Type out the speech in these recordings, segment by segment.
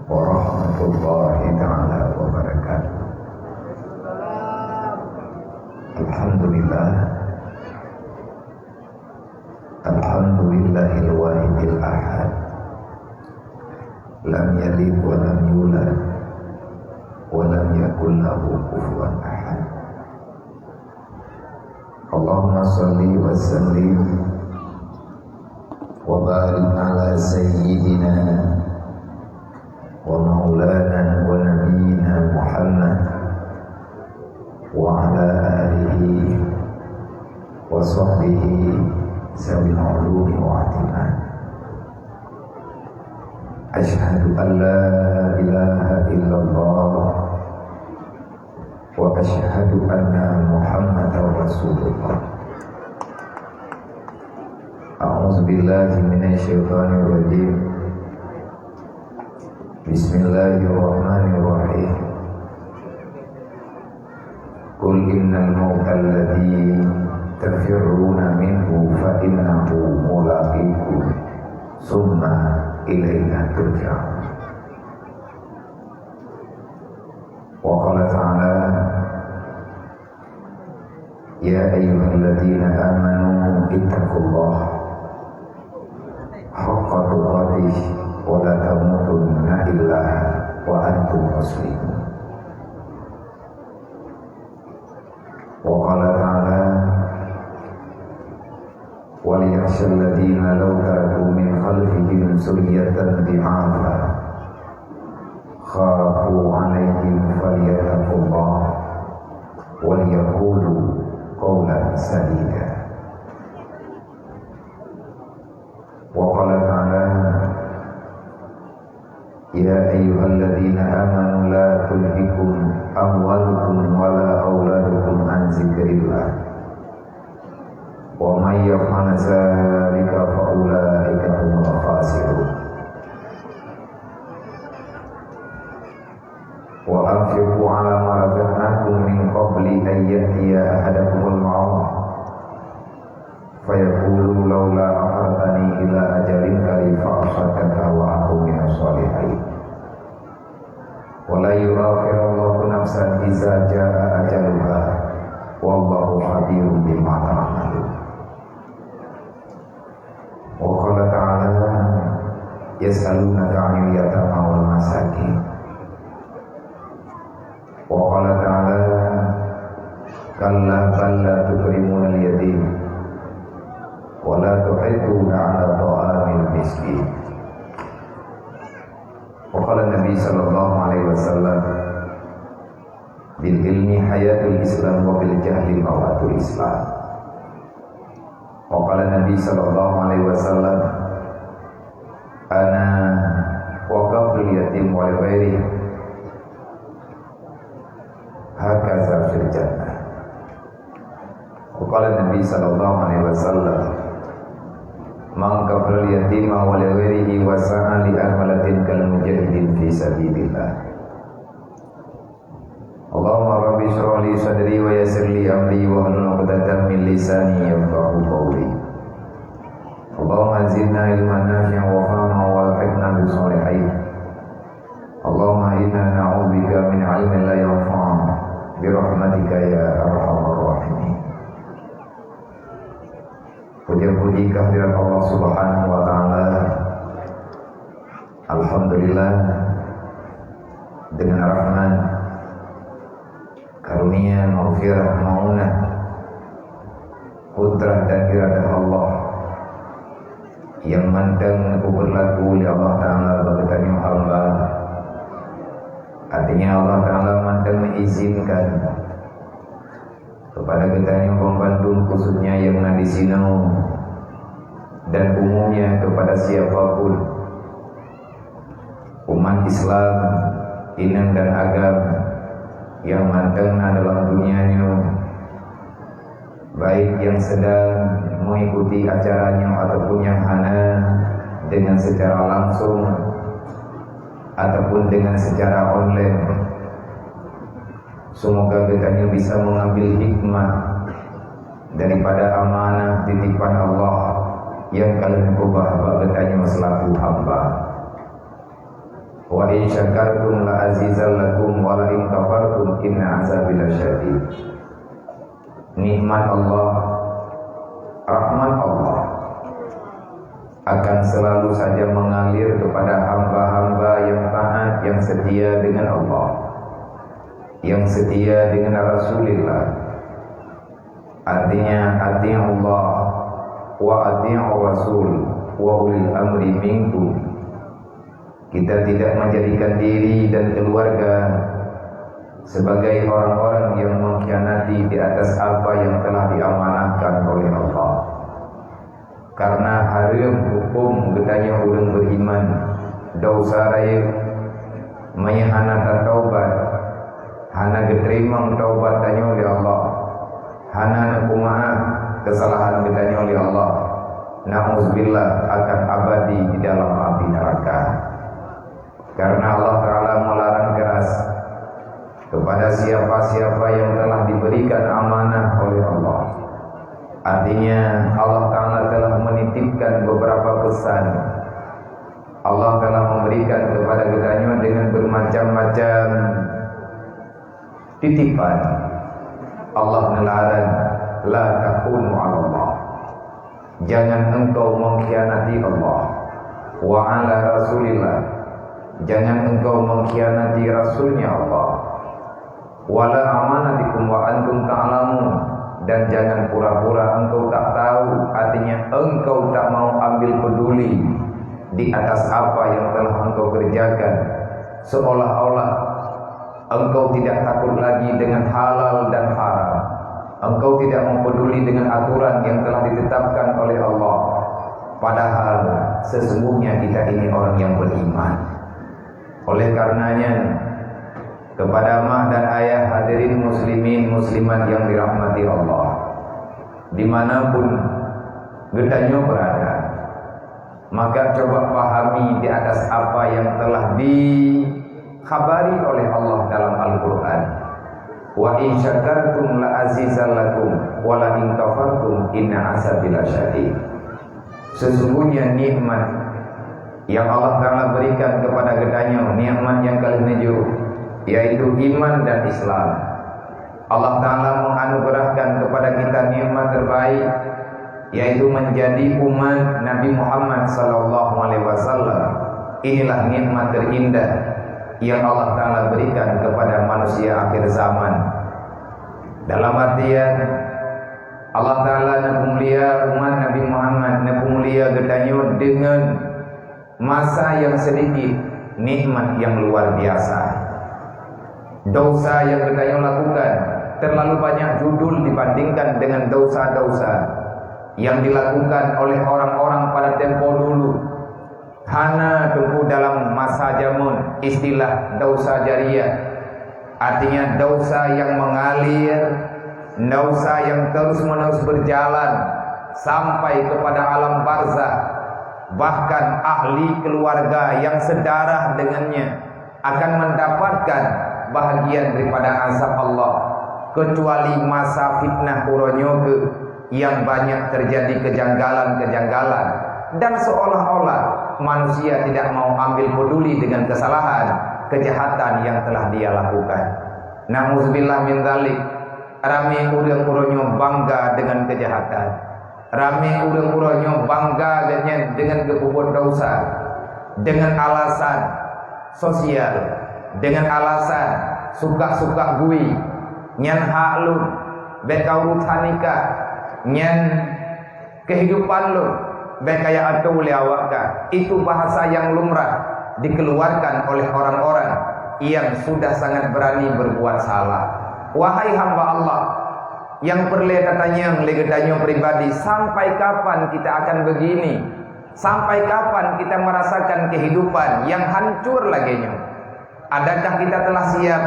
warahmatullahi ta'ala wabarakatuh. Alhamdulillah, alhamdulillahil wahidil ahad, lam yalid wa lam yulad wa lam yakul lahu kufuwan ahad. Allahumma shalli wa sallim wa barik ala sayyidina wa maulana wa nabiyina Muhammad wa ala alihi wa sahbihi zawil ulumi wa atiman. Asyhadu an la ilaha illallah wa asyhadu anna Muhammadar Rasulullah. A'udzu billahi minasyaitonir rajim. Bismillahirrahmanirrahim. Qul innal mauta alladzi tafirruna minhu fa innahu mulaqikum summa ilaina turja'un. Wa qala ta'ala ya ayyuhalladzina amanu ittaqullaha haqqa tuqatih wa la tamutunna illa wa antum muslimun. Wa qala ta'ala wal yakhshal ladzina law taraku min khalfihim dzurriyyatan dhi'afa khafu 'alaihim falyattaqullaha wal yaqulu qawlan sadida. Wa qala ta'ala ya ayyuhalladzina amanu la tulhikum amwalukum wala auladukum an dzikrillah wa may yaf'al dzalika fa ulaika humul khasirun. Wa anfiqu 'ala ma razaqnakum min qabli an ya'tiya ahadakumul maut fayaqulu laula akhartani ila ajalin qarib fa asaddaqa wa aqum minas sholihin. Wala yu'akhirullahu nafsan idza jaa ajaluha wallahu khabirun bima ta'malun. Wa qala ta'ala yas'alunaka 'anil yatama wal masakin. Wa qala ta'ala kalla bal la tukrimuna al-yatim wa la tuhidduna 'ala ta'amil miskin. Wa qala Nabi sallallahu alaihi wasallam bil ilmi hayatul islam wa bil jahli mawatul islam. Wa qala Nabi sallallahu alaihi wasallam ana wa kafil yatim wa ghairi hakaza fil jannah. Wa qala Nabi sallallahu alaihi wasallam man kafal yatima wa li ghairihi wa sa'a li amalatin kal mujahidin fi sabilillah. Allahumma rabbi shrah li sadri wa yassir li amri wa hlul 'uqdatam min lisani yafqahu qawli. Allahumma zidna ilman nafi'an wa fahman wa alhiqna bis sholihin. Allahumma inna na'udzubika min 'ilmin la yanfa' bi rahmatika ya arhamar rahimin. Puji-puji kehadirat Allah Subhanahu wa taala. Alhamdulillah, dengan rahmat, karunia, maghfirah, maunah, kudrah dan iradah Allah yang mandang berlaku oleh Allah Ta'ala bagi hamba. Artinya Allah Ta'ala mandang mengizinkan kepada kita yang pembandung khususnya yang di Sinau dan umumnya kepada siapapun umat Islam inang dan agam yang mandang dalam dunianya, baik yang sedang mengikuti acaranya ataupun yang hana dengan secara langsung ataupun dengan secara online. Semoga kita bisa mengambil hikmah daripada amanah titipan Allah yang kalian ubah bagainya selaku hamba. wa in syakartum la azizallakum wa la in kafartum inna azabi lasyadid. Nikmat Allah, rahmat Allah akan selalu saja mengalir kepada hamba-hamba yang taat, yang setia dengan Allah, yang setia dengan Rasulullah. Artinya ati'u Allah wa ati'u Rasul wa ulil amri minkum. Kita tidak menjadikan diri dan keluarga sebagai orang-orang yang mengkhianati di atas apa yang telah diamanahkan oleh Allah. Karena haram hukum gedanya urang beriman, dosa raya mayahana taubat, hana geterimang taubat tanya oleh Allah, hana kumaha kesalahan gedanya oleh Allah. Na'udzubillah akan abadi di dalam api neraka. Karena Allah Ta'ala melarang keras kepada siapa-siapa yang telah diberikan amanah oleh Allah. Artinya Allah Ta'ala telah menitipkan beberapa pesan. Allah telah memberikan kepada kitanya dengan bermacam-macam titipan. Allah melarang la takunu 'ala Allah. Jangan engkau mengkhianati Allah. Wa 'ala Rasulillah. Jangan engkau mengkhianati Rasulnya Allah. Wala amanatikum wa antum ta'lamun. Dan jangan pura-pura engkau tak tahu. Artinya engkau tak mau ambil peduli di atas apa yang telah engkau kerjakan, seolah-olah engkau tidak takut lagi dengan halal dan haram. Engkau tidak mempeduli dengan aturan yang telah ditetapkan oleh Allah. Padahal sesungguhnya kita ini orang yang beriman. Oleh karenanya, kepada mak dan ayah hadirin muslimin muslimat yang dirahmati Allah, dimanapun gedanya berada, maka coba pahami di atas apa yang telah dikhabari oleh Allah dalam Al-Quran. Wa in syakartum la azizallakum wa la in kafartum inna azabi lasyadid. Sesungguhnya nikmat yang Allah Ta'ala berikan kepada gedanya, nikmat yang kali menuju, yaitu iman dan Islam. Allah Ta'ala menganugerahkan kepada kita nikmat terbaik, yaitu menjadi umat Nabi Muhammad SAW. Inilah nikmat terindah yang Allah Ta'ala berikan kepada manusia akhir zaman. Dalam artian Allah Ta'ala mulia umat Nabi Muhammad, mulia gedanya dengan masa yang sedikit, nikmat yang luar biasa. Dosa yang kita lakukan terlalu banyak judul dibandingkan dengan dosa-dosa yang dilakukan oleh orang-orang pada tempo dulu. Hana tunggu dalam masa jamun istilah dosa jariyah, artinya dosa yang mengalir, dosa yang terus-menerus berjalan sampai kepada alam barzah. Bahkan ahli keluarga yang sedarah dengannya akan mendapatkan bahagian daripada azab Allah, kecuali masa fitnah uronyoke yang banyak terjadi kejanggalan-kejanggalan, dan seolah-olah manusia tidak mau ambil peduli dengan kesalahan, kejahatan yang telah dia lakukan. Na'udzubillah min dzalik. Rame urang-uronyo bangga dengan kejahatan, rame urang-uronyo bangga dengan kebubuhan dosa, dengan alasan sosial, dengan alasan suka-suka gue, nyan hak lu, bekau rutanika, nyan kehidupan lu, bekaya atau liawaka. Itu bahasa yang lumrah dikeluarkan oleh orang-orang yang sudah sangat berani berbuat salah. Wahai hamba Allah yang perle katanya legetanya pribadi, sampai kapan kita akan begini? Sampai kapan kita merasakan kehidupan yang hancur laginya? Adakah kita telah siap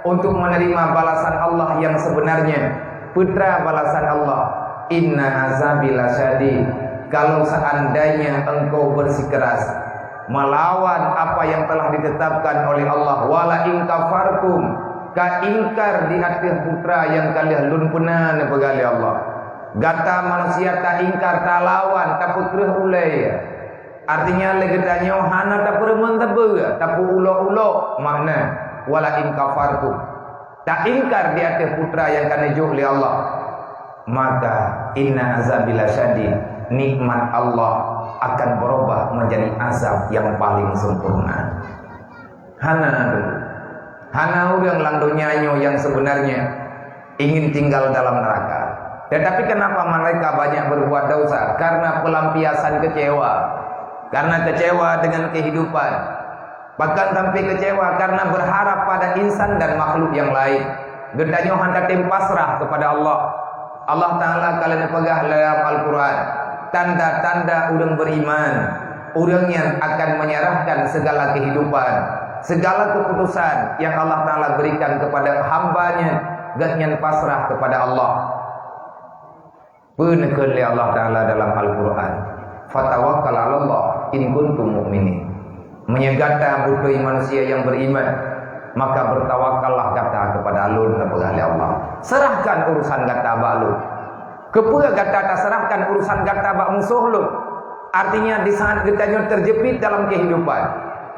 untuk menerima balasan Allah yang sebenarnya? Putra balasan Allah, inna azabi lasyadid. Kalau seandainya engkau bersikeras melawan apa yang telah ditetapkan oleh Allah, wala in kafartum, ka ingkar di hati putra yang kalian lun puna nepegali Allah. Gata manusia tak ingkar, tak lawan, tak putrah ulai. Artinya legedanya hana tak pereman tebe. tapi ulo-ulo makna wala in kafartu. Tak ingkar di atas putra yang kena juh oleh Allah. Maka inna azabila syadid, nikmat Allah akan berubah menjadi azab yang paling sempurna. Hana orang landonyanyo yang sebenarnya ingin tinggal dalam neraka. Tetapi kenapa mereka banyak berbuat dosa? Karena pelampiasan kecewa. Karena kecewa dengan kehidupan. Bahkan sampai kecewa karena berharap pada insan dan makhluk yang lain. Gedanyo hendak pasrah kepada Allah. Allah Ta'ala kalian pegah dalam Al-Quran. Tanda-tanda orang beriman. Orang yang akan menyerahkan segala kehidupan, segala keputusan yang Allah Ta'ala berikan kepada hambanya. Ganyan pasrah kepada Allah. Benar Allah Ta'ala dalam Al-Quran. Fatawakkal 'ala Allah in kuntum mu'minin. Menyegata butuh manusia yang beriman, maka bertawakallah kata kepada alun kepada Allah. Serahkan urusan kata balun. Kepada kata tak serahkan urusan kata bak musuh lu. Artinya di saat kita terjepit dalam kehidupan,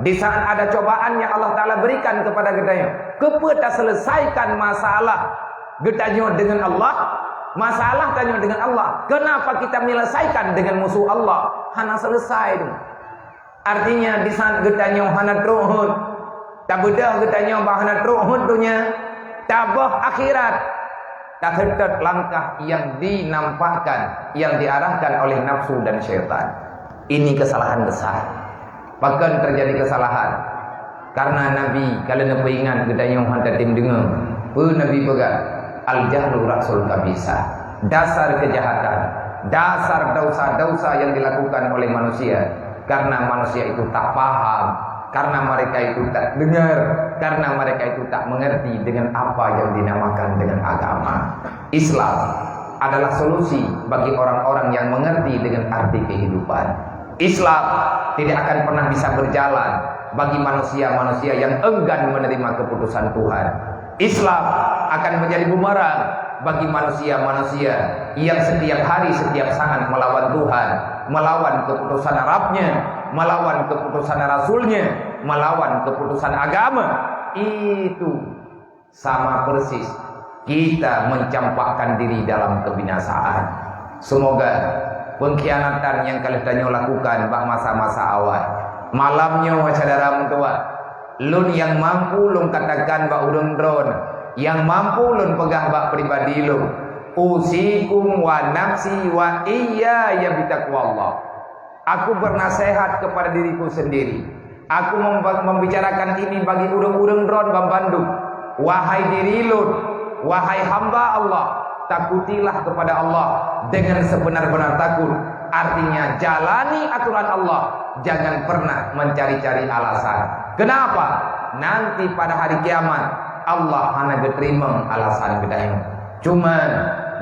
di saat ada cobaan yang Allah Ta'ala berikan kepada kita, kepada selesaikan masalah kita dengan Allah. Masalah tanya dengan Allah. Kenapa kita menyelesaikan dengan musuh Allah? Hana selesai tu. Artinya di saat kita hana teruhud, tak bedah kita hana teruhud dunia, tabah akhirat. Tak hendak langkah yang dinampakkan, yang diarahkan oleh nafsu dan syaitan. Ini kesalahan besar. Bahkan terjadi kesalahan karena Nabi kalian apa ingat kita hana tim dengar. Nabi pegang al-jahlu rasul kabisa. Dasar kejahatan, dasar dosa-dosa yang dilakukan oleh manusia karena manusia itu tak paham, karena mereka itu tak dengar, karena mereka itu tak mengerti dengan apa yang dinamakan dengan agama. Islam adalah solusi bagi orang-orang yang mengerti dengan arti kehidupan. Islam tidak akan pernah bisa berjalan bagi manusia-manusia yang enggan menerima keputusan Tuhan. Islam akan menjadi bumerang bagi manusia-manusia yang setiap hari, setiap saat melawan Tuhan, melawan keputusan Arabnya, melawan keputusan Rasulnya, melawan keputusan agama. Itu sama persis kita mencampakkan diri dalam kebinasaan. Semoga pengkhianatan yang kalian lakukan bak masa-masa awal, malamnya wacadara mentua, lun yang mampu lun katakan bak udun drone, yang mampu lun pegah bak pribadi lu, usikum wa nafsi wa iya ya bitaqwallah. Aku bernasihat kepada diriku sendiri. Aku membicarakan ini bagi urang-urang drone bang Bandung. Wahai diri lun, wahai hamba Allah, takutilah kepada Allah dengan sebenar-benar takut. Artinya jalani aturan Allah, jangan pernah mencari-cari alasan. Kenapa? Nanti pada hari kiamat Allah hanya diterima alasan gedanya. Cuman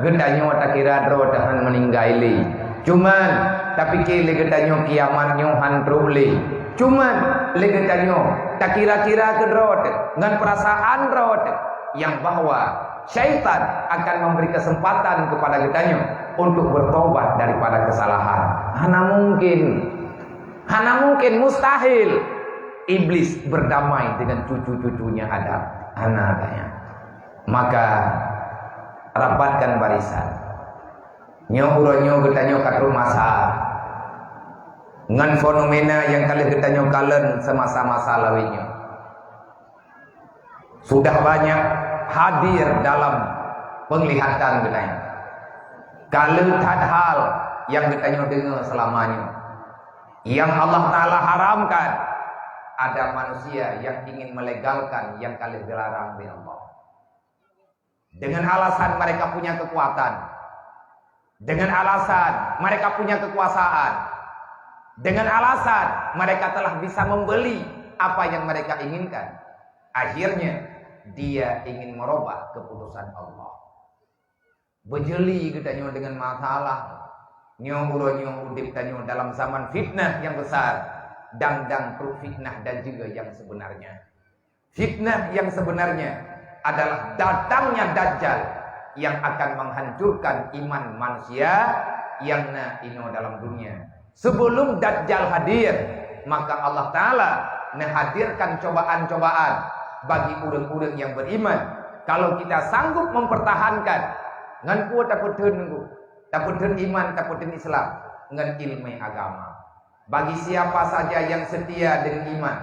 gedanya tak kira dro tahan meninggali. Cuman tapi kira gedanya kiamatnya hantruli. Cuman gedanya tak kira-kira ke dro dengan perasaan dro yang bahwa syaitan akan memberi kesempatan kepada gedanya untuk bertobat daripada kesalahan. Hana mungkin mustahil iblis berdamai dengan cucu-cucunya Adam. Anaknya. Maka rapatkan barisan. Nyo getanyo katul masa. Ngan fenomena yang kalian getanyo kalen semasa-masa lawinya. Sudah banyak hadir dalam penglihatan getanyo. Kalau tak hal yang getanyo dengar selamanya, yang Allah Ta'ala haramkan, ada manusia yang ingin melegalkan yang kalian dilarang oleh Allah. Dengan alasan mereka punya kekuatan, dengan alasan mereka punya kekuasaan, dengan alasan mereka telah bisa membeli apa yang mereka inginkan. Akhirnya dia ingin merubah keputusan Allah. Bejeli kita dengan masalah, nyong udip tanyo dalam zaman fitnah yang besar. Dang fitnah dan juga yang sebenarnya. Fitnah yang sebenarnya adalah datangnya Dajjal yang akan menghancurkan iman manusia yang ino dalam dunia. Sebelum Dajjal hadir, maka Allah Ta'ala hadirkan cobaan-cobaan bagi urang-urang yang beriman. Kalau kita sanggup mempertahankan ngan ku taputeun iman, taputeun Islam, ngan ilmu agama. Bagi siapa saja yang setia dengan iman,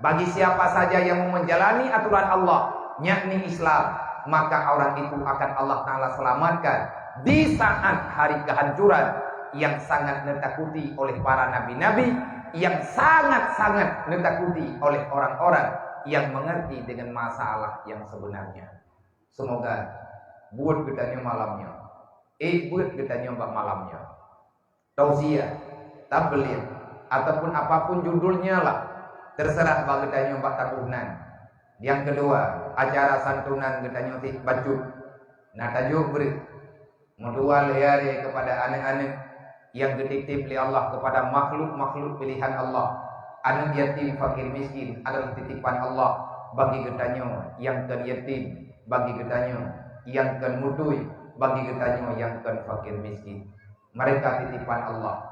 bagi siapa saja yang menjalani aturan Allah, yakni Islam, maka orang itu akan Allah Ta'ala selamatkan di saat hari kehancuran yang sangat ditakuti oleh para nabi-nabi, yang sangat-sangat ditakuti oleh orang-orang yang mengerti dengan masalah yang sebenarnya. Semoga buat getanya malamnya, buat getanya malamnya, tausiah, tabligh, ataupun apapun judulnya lah, terserah bagi getanya mbak tabunan. Yang kedua, acara santunan getanya bacu, nah tajuk beri mendual hari kepada anak-anak yang dititip oleh Allah, kepada makhluk-makhluk pilihan Allah. Anak yatim, fakir, miskin adalah titipan Allah bagi getanya yang kan yatim, bagi getanya yang kan mutui, bagi getanya yang kan fakir miskin. Mereka titipan Allah,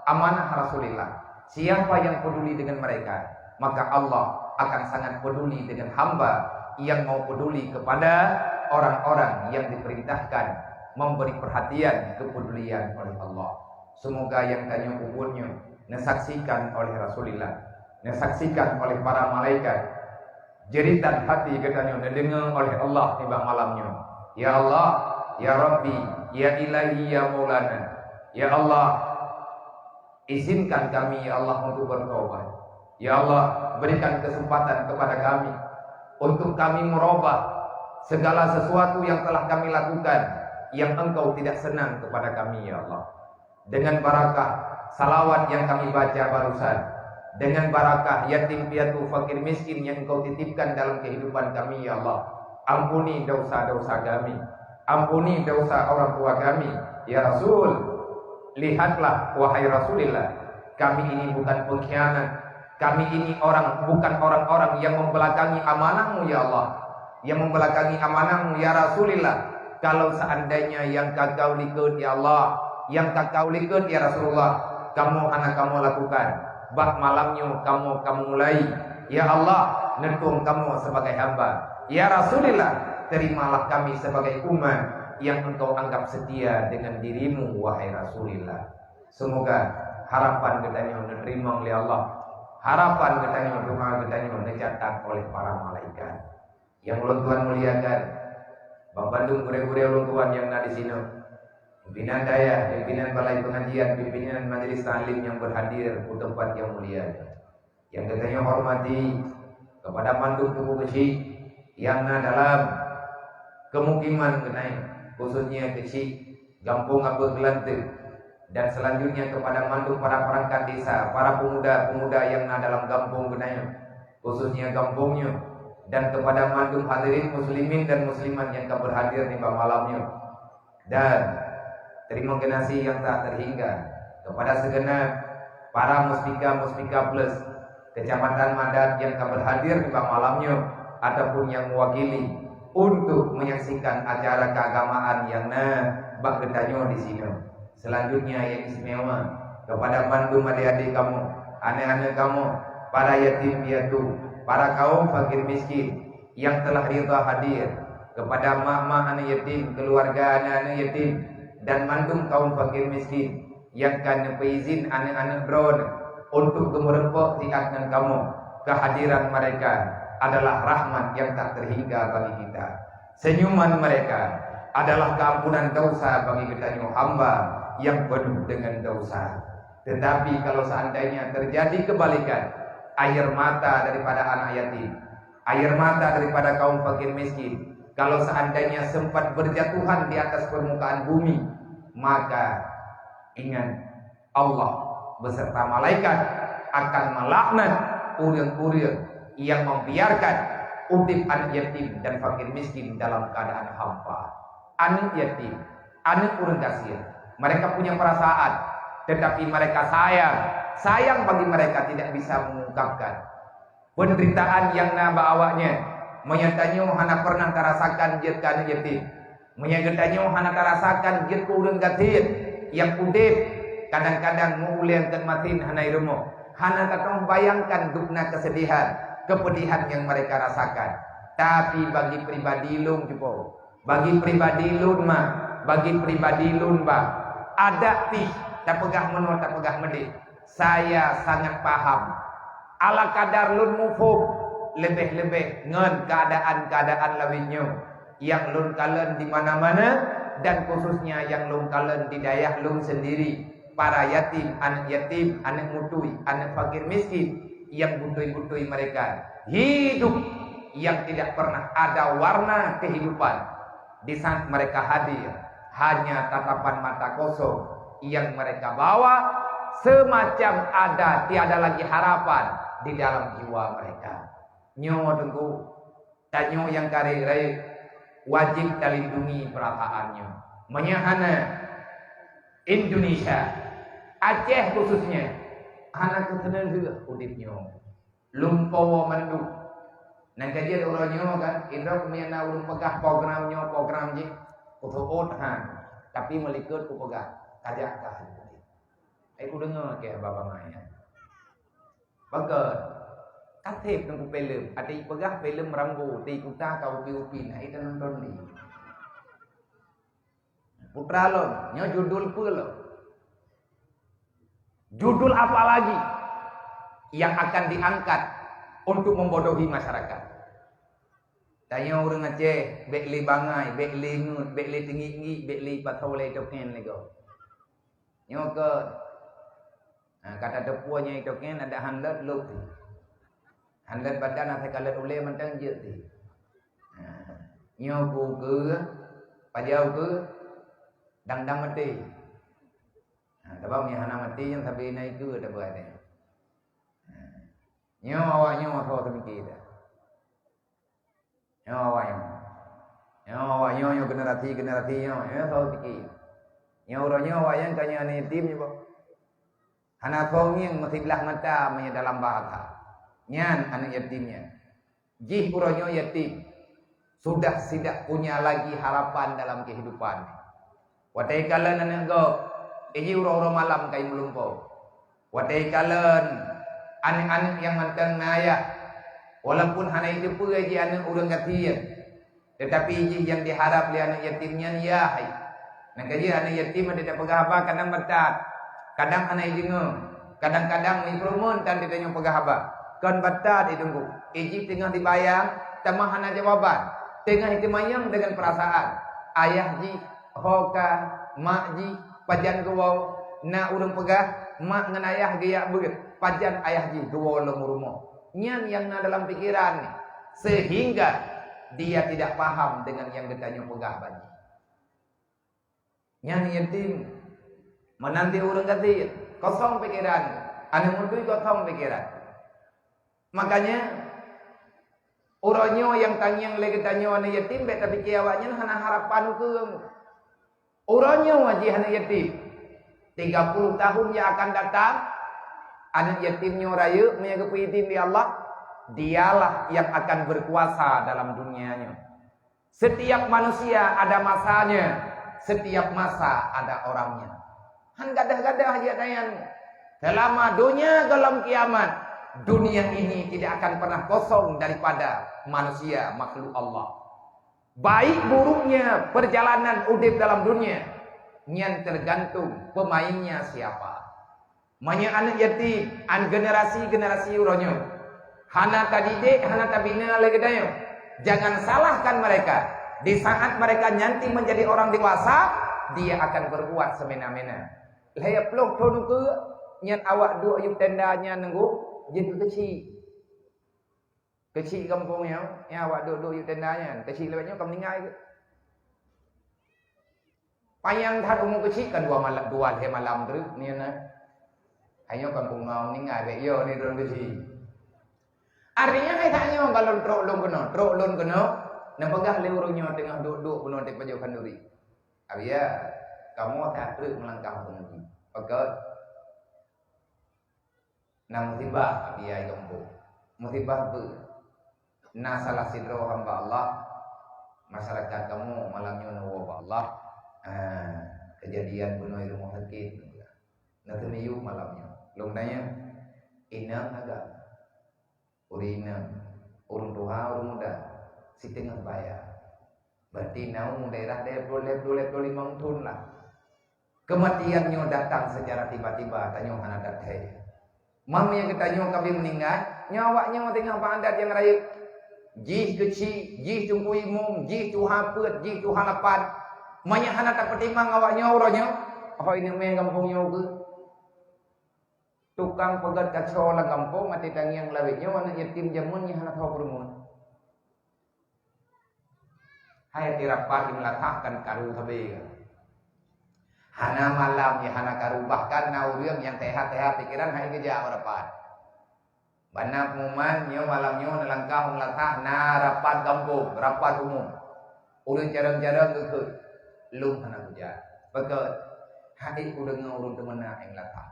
amanah Rasulullah. Siapa yang peduli dengan mereka, maka Allah akan sangat peduli dengan hamba yang mau peduli kepada orang-orang yang diperintahkan memberi perhatian kepedulian oleh Allah. Semoga yang tanya umurnya disaksikan oleh Rasulullah, disaksikan oleh para malaikat, jeritan hati katanya didengar oleh Allah tiba malamnya. Ya Allah, ya Rabbi, ya Ilahi, ya Maulana, ya Allah, izinkan kami ya Allah untuk bertobat. Ya Allah, berikan kesempatan kepada kami untuk kami merubah segala sesuatu yang telah kami lakukan yang Engkau tidak senang kepada kami ya Allah. Dengan barakah salawat yang kami baca barusan, dengan barakah yatim piatu fakir miskin yang Engkau titipkan dalam kehidupan kami ya Allah, ampuni dosa-dosa kami, ampuni dosa orang tua kami ya Rasul. Lihatlah wahai Rasulullah, kami ini bukan pengkhianat, kami ini bukan orang-orang yang membelakangi amanahmu ya Allah, yang membelakangi amanahmu ya Rasulullah. Kalau seandainya yang kau likut ya Allah, yang kau likut ya Rasulullah, kamu anak kamu lakukan, bak malamnya kamu mulai ya Allah, nentung kamu sebagai hamba ya Rasulullah, terimalah kami sebagai umat yang Engkau anggap setia dengan dirimu wahai Rasulullah. Semoga harapan kita diterima oleh Allah, harapan kita, doa kita dicatat oleh para malaikat. Yang ulun Tuhan muliakan, Bang Bandung gure-gure ulun Tuhan yang ada di sini, pimpinan daya, pimpinan balai pengajian, pimpinan majelis taklim yang berhadir di tempat yang mulia, yang katanya hormati kepada mandu tubuh besi yang dalam kemukiman kenai, khususnya kecil Gampung Abdul Gelantik, dan selanjutnya kepada mandu para perangkat desa, para pemuda-pemuda yang dalam kampung kenai, khususnya kampungnya, dan kepada mandu hadirin muslimin dan muslimat yang berhadir di malamnya, dan terima kasih yang tak terhingga kepada segenap para muspika plus Kecamatan Madat yang berhadir di malamnya ataupun yang mewakili untuk menyaksikan acara keagamaan yang bak getanyo di sini. Selanjutnya yang istimewa kepada mandu adik-adik kamu, anak-anak kamu, para yatim piatu, para kaum fakir miskin yang telah rida hadir, kepada mak-mak anak yatim, keluarga anak-anak yatim, dan mandum kaum fakir miskin yang kan izin anak-anak brown untuk gemerempok tiatkan kamu. Kehadiran mereka adalah rahmat yang tak terhingga bagi kita. Senyuman mereka adalah keampunan dosa bagi kita hamba yang penuh dengan dosa. Tetapi kalau seandainya terjadi kebalikan, air mata daripada anak yatim, air mata daripada kaum fakir miskin, kalau seandainya sempat berjatuhan di atas permukaan bumi, maka ingat, Allah beserta malaikat akan melaknat urang-urang yang membiarkan utip anak yatim dan fakir miskin dalam keadaan hampa. Anak yatim, anak urang kasihan, mereka punya perasaan, tetapi mereka sayang bagi mereka tidak bisa mengungkapkan penderitaan yang awaknya. Menyatanya hana pernah terasakan jet anak yatim, menyatanya hana terasakan jet urang gatin yang udip kadang-kadang mulian dan matin hanai rumah, Hana tatong bayangkan dukna kesedihan, kepedihan yang mereka rasakan. Tapi bagi pribadi lun cupo, bagi pribadi lun mah, bagi pribadi lun bah, ada tih tak pegah menol tak pegah medit. Saya sangat paham. Ala kadar lun mufum lebih-lebih ngen keadaan-keadaan lawinyo yang lun kalen di mana-mana dan khususnya yang lun kalen di daerah lun sendiri, para yatim, anak mutui, anak fakir miskin yang butui-butui mereka hidup yang tidak pernah ada warna kehidupan. Di saat mereka hadir hanya tatapan mata kosong yang mereka bawa, semacam ada tiada lagi harapan di dalam jiwa mereka. Nyo tunggu tanyo yang kari wajib terlindungi perasaannya. Menyahana Indonesia, Aceh khususnya, anak kesenang juga udipnya. Lumpowo manduk. Nang kajian orangnya kan, indra punya ulun pegah program je, utuot han. Tapi melikut ku pegah, kajak kah. Aku dengar ke bapa maya. Bagus. Katip nang ku pelem, ada pegah pelem rambu, ti kuta kau piupin, ai nonton ni. Putra lon, nyo judul pula. Judul apa lagi yang akan diangkat untuk membodohi masyarakat? Tanya orang Aceh, bekli bangai, bekli ngut, bekli tinggi, bekli patole token lego. Nyo ke kata tepuanya itu kan ada handlet luk. Handlet badan asal kalat ule mentang je ti. Nyo ku ke pajau ke dang mati. Sebab ni hana mati yang sabi naik ke ada buat ni. Nyo awaknya apa semikir dah. Nyo awaknya generasi nyo tahu fikir. Nyo orangnya awaknya kanya ni tim ni bah. Hana thonging masih belah mata punya dalam bahasa. Nyan anak yatimnya. Jih uronyo yatim. Sudah tidak punya lagi harapan dalam kehidupan. Watai kalan anak go. Iji uro-uro malam kai melumpo. Watai kalan anak-anak yang mantang ayah. Walaupun hana itu pun iji anak urang katian. Tetapi iji yang diharap oleh anak yatimnya ya hai. Nak kaji anak yatim ada tak pegah apa kadang bertat. Kadang anak jengung, kadang-kadang mikromun dan ditanya pegah apa. Kan batat ditunggu. Iji tengah dibayang, tamah hana jawaban. Tengah itu mayang dengan perasaan. Ayah ji, hoka, mak ji, pajan gawau, na urang pegah, mak ngan ayah gaya begitu. Pajan ayah ji gawau lemur-rumah. Nyan yang na dalam pikiran ni. Sehingga dia tidak paham dengan yang ditanya pegah bagi. Nyan yatim. Menanti orang kata kosong pikiran, anak muda kosong pikiran. Makanya orangnya yang tanya lagi tanya anak yatim, beta fikir awaknya hana harapan ke. Orangnya wajib anak yatim. 30 tahun yang akan datang, anak yatimnya raya menjaga yatim di Allah, dialah yang akan berkuasa dalam dunianya. Setiap manusia ada masanya, setiap masa ada orangnya. Han gadah-gadah aja dayan. Selama dunia dalam kiamat, dunia ini tidak akan pernah kosong daripada manusia makhluk Allah. Baik buruknya perjalanan udip dalam dunia, nyan tergantung pemainnya siapa. Manya anak yatim, an generasi uronyo. Hana tadidik, hana tabina lagi dayo. Jangan salahkan mereka. Di saat mereka nanti menjadi orang dewasa, dia akan berbuat semena-mena. Laya peluk tonu ke nyan awak duk yuk tendanya nenggu jadi kecil kampungnya ya awak duk yuk tendanya kecil lebihnya kamu meninggal ke payang tad umum kecil kan dua hari malam terus ni na hanya kampung ngau meninggal be yo ni dorong kecil artinya hai tanya kalau trok lon kena nempegah leurungnya tengah duduk penuh di pojok kanduri abia kamu tak terus melangkah lagi. Oke. Nah musibah dia itu musibah ber. Nah salah sidro hamba Allah masyarakat kamu malamnya nawa Allah. Kejadian bunuh rumah sakit. Nah temiyu malamnya. Long tanya Inang agak urina urung tua urung muda si tengah bayar. Berarti naung daerah lep 5 tahun lah. Kematiannya datang secara tiba-tiba. Tanya anak datang. Mam yang kita nyawa kami meninggal, nyawaknya tengah pandat yang raya. Jih kecil, jih tunggu imum, jih tu hapet, jih tu halapan. Banyak anak tak pertimbang awaknya orangnya. Oh ini main kampungnya ke. Tukang pegat kacau lah kampung, mati tangi yang lawitnya, anak yatim jamunnya anak tahu berumun. Hai tirapat melatahkan karu tabe. Hana malam ya hana karu bahkan nauriam yang tehat-tehat pikiran hai kerja rapat. Bana pengumuman nyo malamnya nelangkah melatah na rapat kampung, rapat umum. Urang jarang-jarang ke lum hana kerja. Betul. Hai ku dengar urang temana yang latah.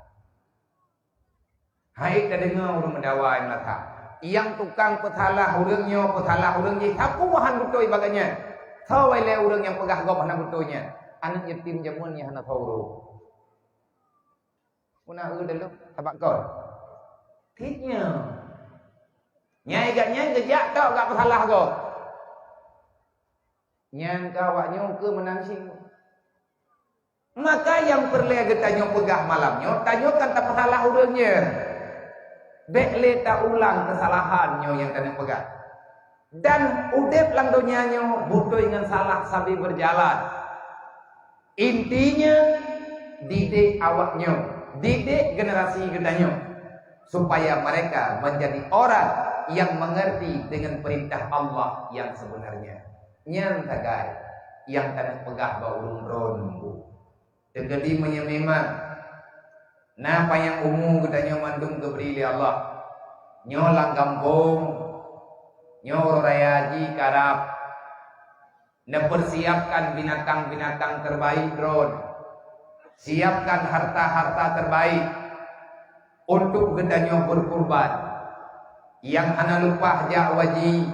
Hai ka dengar urang mendawa yang latah. Yang tukang petalah urangnya, petalah urang je sapu wahan butoi baganya. Tahu le urang yang pegah gop hana butonya. Anak yatim jamun yang hana tahu. Una dulu tabak kau. Tiknya. Nyai gaknya gejak tau gak salah kau. Nyang kawaknya ke menangsing. Maka yang perlu getanya pegah malamnya, tanyakan tak salah urangnya. Bekle tak ulang kesalahannya yang kena pegah. Dan udep lang dunianya butuh dengan salah sabi berjalan. Intinya didik awaknya, didik generasi gedanya supaya mereka menjadi orang yang mengerti dengan perintah Allah yang sebenarnya. Nyang tagai yang kena pegah baurung ronbu. Tegedi menyememang. Nah payang umum gedanya mandung keberi Allah. Nyolang kampung Nyor rayaji karap Nepersiapkan binatang-binatang terbaik drone. Siapkan harta-harta terbaik untuk gedanya berkurban. Yang hana lupa jak wajib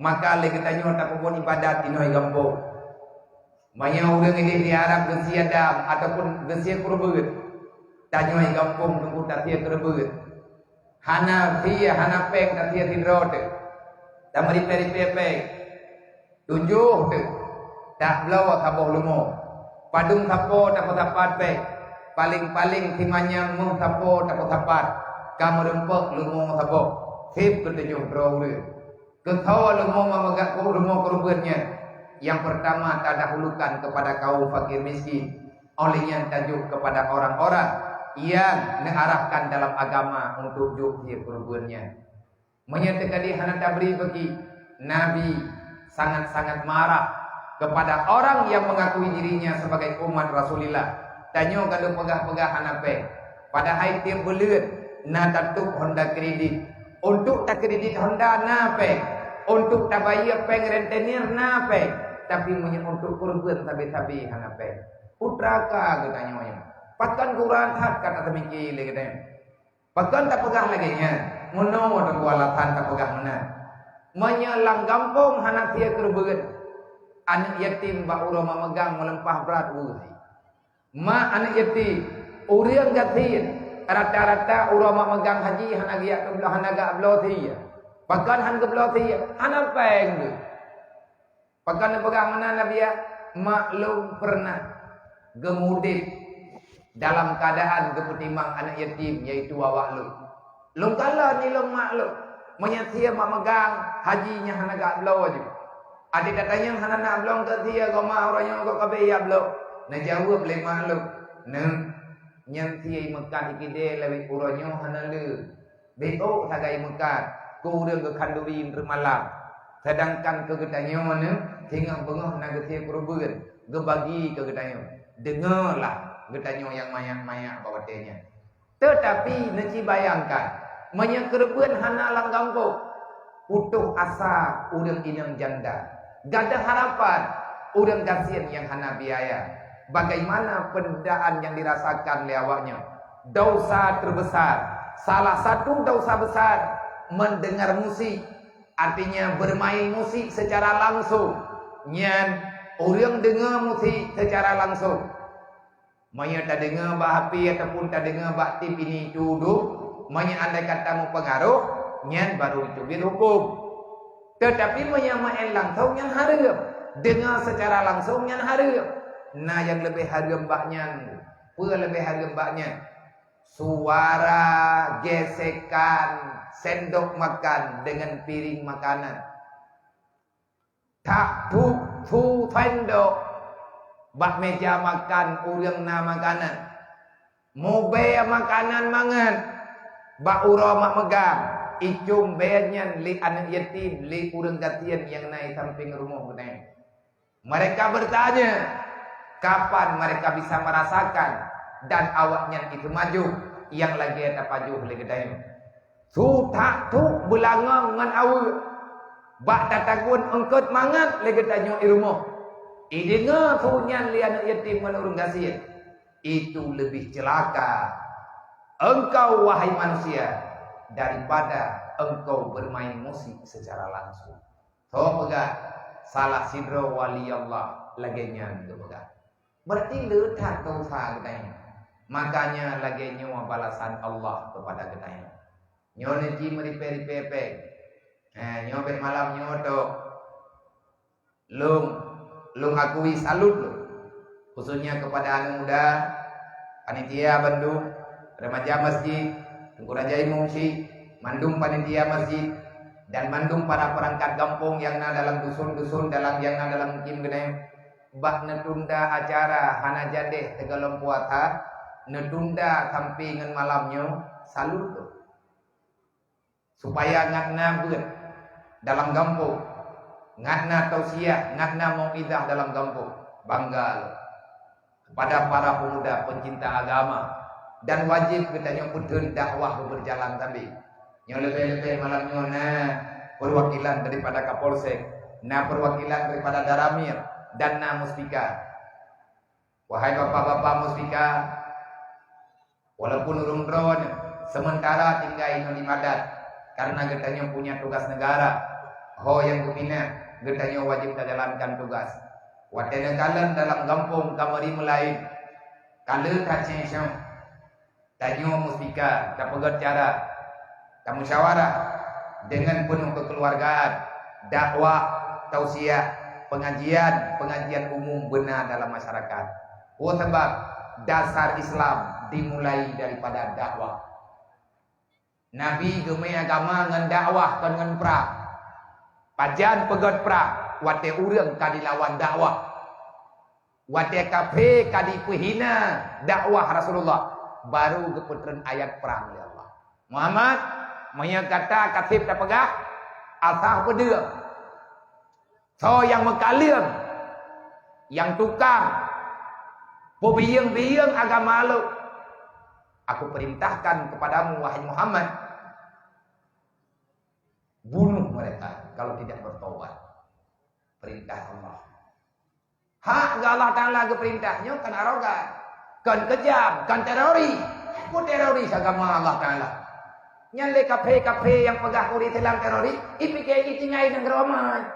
maka le gedanya tak pun ibadat inoi gambo. Maya urang ini diharap gesi adam ataupun gesi kurbeut. Tanyoi gampung tunggu tatia kurbeut. Hana dia hana peng tatia tidrote. Tamari peri-pepe. Tujuh tu. Tak belau taboh lumo. Padung tapo tapo tapat pe. Paling-paling timanyang mung tapo tapo tapat. Kamu rempek lumo tapo. Sip ketujuh draw dia. Ketawa lumo mamagak ku lumo kurbeutnya. Yang pertama terdahulukan kepada kaum fakir miskin. Olehnya tajuk kepada orang-orang yang diarahkan dalam agama untuk jukir kurbeutnya. Menyatakan di hana beri bagi Nabi sangat-sangat marah kepada orang yang mengakui dirinya sebagai umat Rasulullah. Tanya kalau pegah-pegah hanape pada hai tiap bulan na tatup Honda kredit untuk tak kredit Honda nape untuk tak bayar peng rentenir nape tapi untuk kurban tabi-tabi hanape putraka katanya pakan Quran hat kata temiki le katanya pakan tak pegah lagi nya ngono ada kualatan tak pegah mana menyelang kampung hanak dia kerbeut anak yatim ba urang memegang melempah berat urai ma anak yatim urang gatin rata-rata urang memegang haji hanak dia ke belah hanaga belah dia pakan han ke belah dia hanak peng tu pakan pegang mana nabi ya maklum pernah gemudit dalam keadaan kepetimbang anak yatim yaitu awak lu lung kala ni lung maklum menyatia memegang hajinya hana gak belau aja. Adik datanya hana nak belau ke dia goma orangnya kok kabe ya belau. Na jawab le maklum. Ne nyantia Mekah ikide lewi urangnya hana le. Beo sagai Mekah ku urang ke kanduri malam. Sedangkan ke gedanya mana tinggal bengah na getia kurbeun gebagi ke gedanya. Dengarlah gedanya yang mayak-mayak bawatenya. Tetapi nanti bayangkan menyekerbeun hana lang kampung putuh asa urang inang janda gada harapan urang kasihan yang hana biaya bagaimana pendaan yang dirasakan oleh awaknya dosa terbesar salah satu dosa besar mendengar musik artinya bermain musik secara langsung nyan urang dengar musik secara langsung maya tak dengar bah HP ataupun tak dengar bah tip ini duduk andai katamu pengaruh, nyan baru itu hukum. Tetapi main langsung yang haram, dengar secara langsung yang haram. Nah yang lebih haram baknya, lebih haram baknya, suara gesekan sendok makan dengan piring makanan. Tak tu sendok bak meja makan urang na makanan. Mobe makanan mangan bak ura mak megang. Icum beanyan li anak yatim, li urang gatian yang naik samping rumah kita. Mereka bertanya, kapan mereka bisa merasakan dan awaknya itu maju, yang lagi ada paju lagi kita. Su tak tu belangang ngan awak. Bak tatagun engkut mangat lagi tanya di rumah. Idengar sunyan li anak yatim ngan urang gatian. Itu lebih celaka engkau wahai manusia daripada engkau bermain musik secara langsung. So pegang salah sidro wali Allah lagi nyan tu pegang. Berarti letak dosa kita. Makanya lagi nyawa balasan Allah kepada kita. Nyawa nanti meripe-ripe. Nyawa bet malam nyawa tu. Lung akui salut lu. Khususnya kepada anak muda, panitia Bandung, remaja masjid, Tengku Raja Mungsi, mandum panitia masjid, dan mandum para perangkat kampung yang ada dalam dusun-dusun, yang ada dalam mukim gede. Bak netunda acara hana jadeh tegalom puasa, netunda sampai ngan malamnya, salut tu. Supaya ngatna ber dalam kampung, ngatna tausiah, ngatna mau'idah dalam kampung, bangga kepada para pemuda pencinta agama. Dan wajib kita betul dakwah berjalan tadi. Yang lebih-lebih malamnya nah perwakilan daripada Kapolsek, nah perwakilan daripada Daramir dan nah Muspika. Wahai bapak-bapak Muspika, walaupun urung drone, sementara tinggal di Madat karena getanya punya tugas negara. Yang kepina getanya wajib jalankan tugas. Wadana kalan dalam kampung kamari melain kalan kaceng tanyo Muspika kapegat cara musyawarah dengan penuh kekeluargaan, dakwah, tausiah, pengajian umum benar dalam masyarakat. Sebab dasar Islam dimulai daripada dakwah. Nabi gemai agama ngan dakwah kan ngan perang. Pajan pegat perang, wate urang kadi lawan dakwah. Wate kafe kadi pehina dakwah Rasulullah. Baru keputren ayat perang ya Allah. Muhammad maya kata katib tak pegah asah pedeu. So yang mekalian, yang tukang pebiyeng-biyeng agama lu, aku perintahkan kepadamu wahai Muhammad, bunuh mereka kalau tidak bertobat. Perintah Allah. Hak Allah Ta'ala ke perintahnya kan arogan, kan kejam, kan teroris. Ku teroris agama Allah Ta'ala. Nyale kafe-kafe yang pegah kuri telang teroris, ipike itingai nang ramai.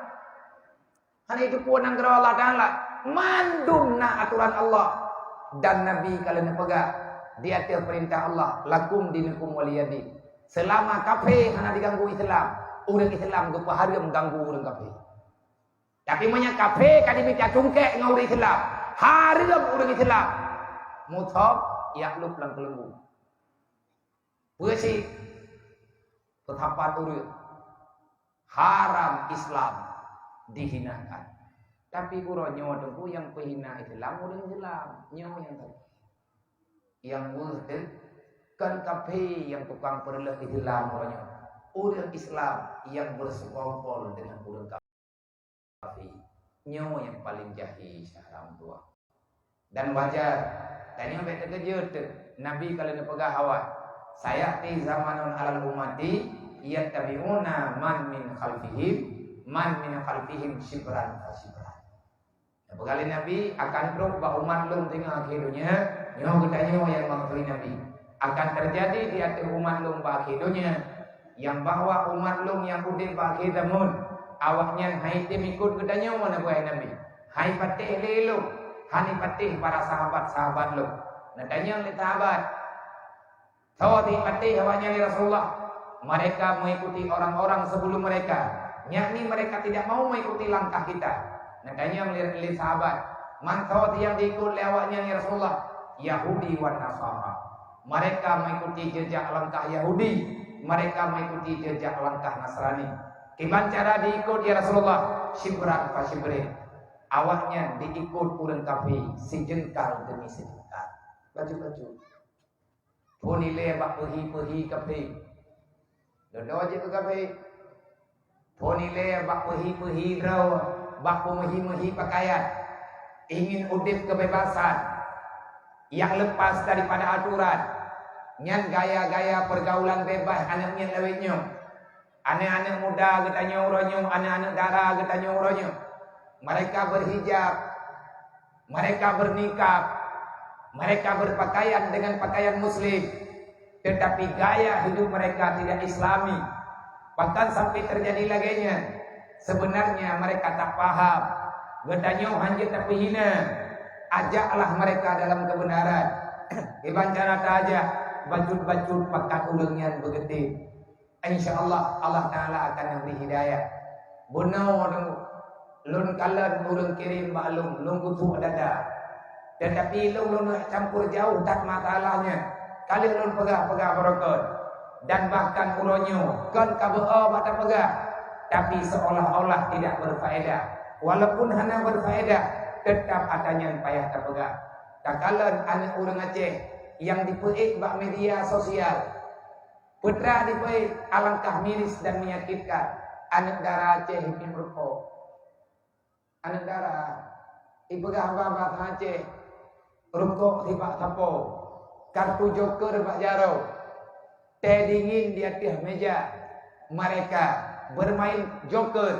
Hanya itu pun nang Allah Ta'ala. Mandum na aturan Allah dan Nabi kalian pegah di atas perintah Allah. Lakum dinukum waliyadi. Selama kafe hanya diganggu Islam, orang Islam tu haram ganggu orang kafe. Tapi banyak kafe kadi minta cungkek dengan orang Islam. Haram orang Islam. Mutab yaklub lang kelembu. Bersih. Betapa turut. Haram Islam dihinakan. Tapi kurang nyawa tunggu yang penghina Islam orang Islam. Nyawa yang tadi. Yang wujud kan kafe yang tukang perlah Islam orangnya. Orang Islam yang bersekongkol dengan orang kafe. Nyawa yang paling jahil sekarang tua. Dan wajar. Tanya beta kejut. Nabi kalau nepegah hawa. Saya ti zamanun alal umati yattabi'una man min khalfihim shibran fasibran. Bekali Nabi akan terus bah umat lum tengah akhirnya. Nyawa kita nyawa yang mengakui Nabi. Akan terjadi di akhir umat lum bah akhirnya. Yang bahwa umat lum yang udah bah akhir zaman. Awaknya hai tim ikut gedanya mana buai Nabi. Hai patih lelu, hani patih para sahabat-sahabat lu. Nah tanya oleh sahabat, Tawati mati hawanya ni Rasulullah. Mereka mengikuti orang-orang sebelum mereka. Yakni mereka tidak mau mengikuti langkah kita. Makanya melihat sahabat. Man tawati yang diikut lewatnya ni Rasulullah. Yahudi wa Nasara. Mereka mengikuti jejak langkah Yahudi. Mereka mengikuti jejak langkah Nasrani. Kiban cara diikut ya Rasulullah. Shibran fa shibrin. Awaknya diikut urang kafir sejengkal demi sejengkal. Baju-baju. Ponile bak perhi kafir. Dodo aja ke kafir. Ponile bak perhi draw, bak mehi pakaian. Ingin udip kebebasan yang lepas daripada aturan. Nyan gaya-gaya pergaulan bebas anaknya lewetnya. Anak-anak muda getanya uronyo, anak-anak dara getanya uronyo. Mereka berhijab, mereka bernikah, mereka berpakaian dengan pakaian muslim, tetapi gaya hidup mereka tidak islami. Bahkan sampai terjadi laginya, sebenarnya mereka tak paham. Getanya hanya tapi hina. Ajaklah mereka dalam kebenaran. Iban cara aja bajut-bajut pakat ulungnya begitu. InsyaAllah Allah Ta'ala akan memberi hidayah. Bunau lun kalan ulun kirim maklum lun kutu dada. Tetapi lun campur jauh tak masalahnya. Kali lun pegah berokot. Dan bahkan uronyo kan kabeo bata pegah. Tapi seolah-olah tidak berfaedah. Walaupun hanya berfaedah, tetap adanya payah terpegah. Kakalan anak urang Aceh yang dipeik bak media sosial. Putra dipeik alangkah miris dan menyakitkan. Anak darah Aceh hidup rokok. Anak darah ibegah bapa Aceh rokok tibak tapo. Kartu joker bak jaro. Teh dingin di atas meja. Mereka bermain joker,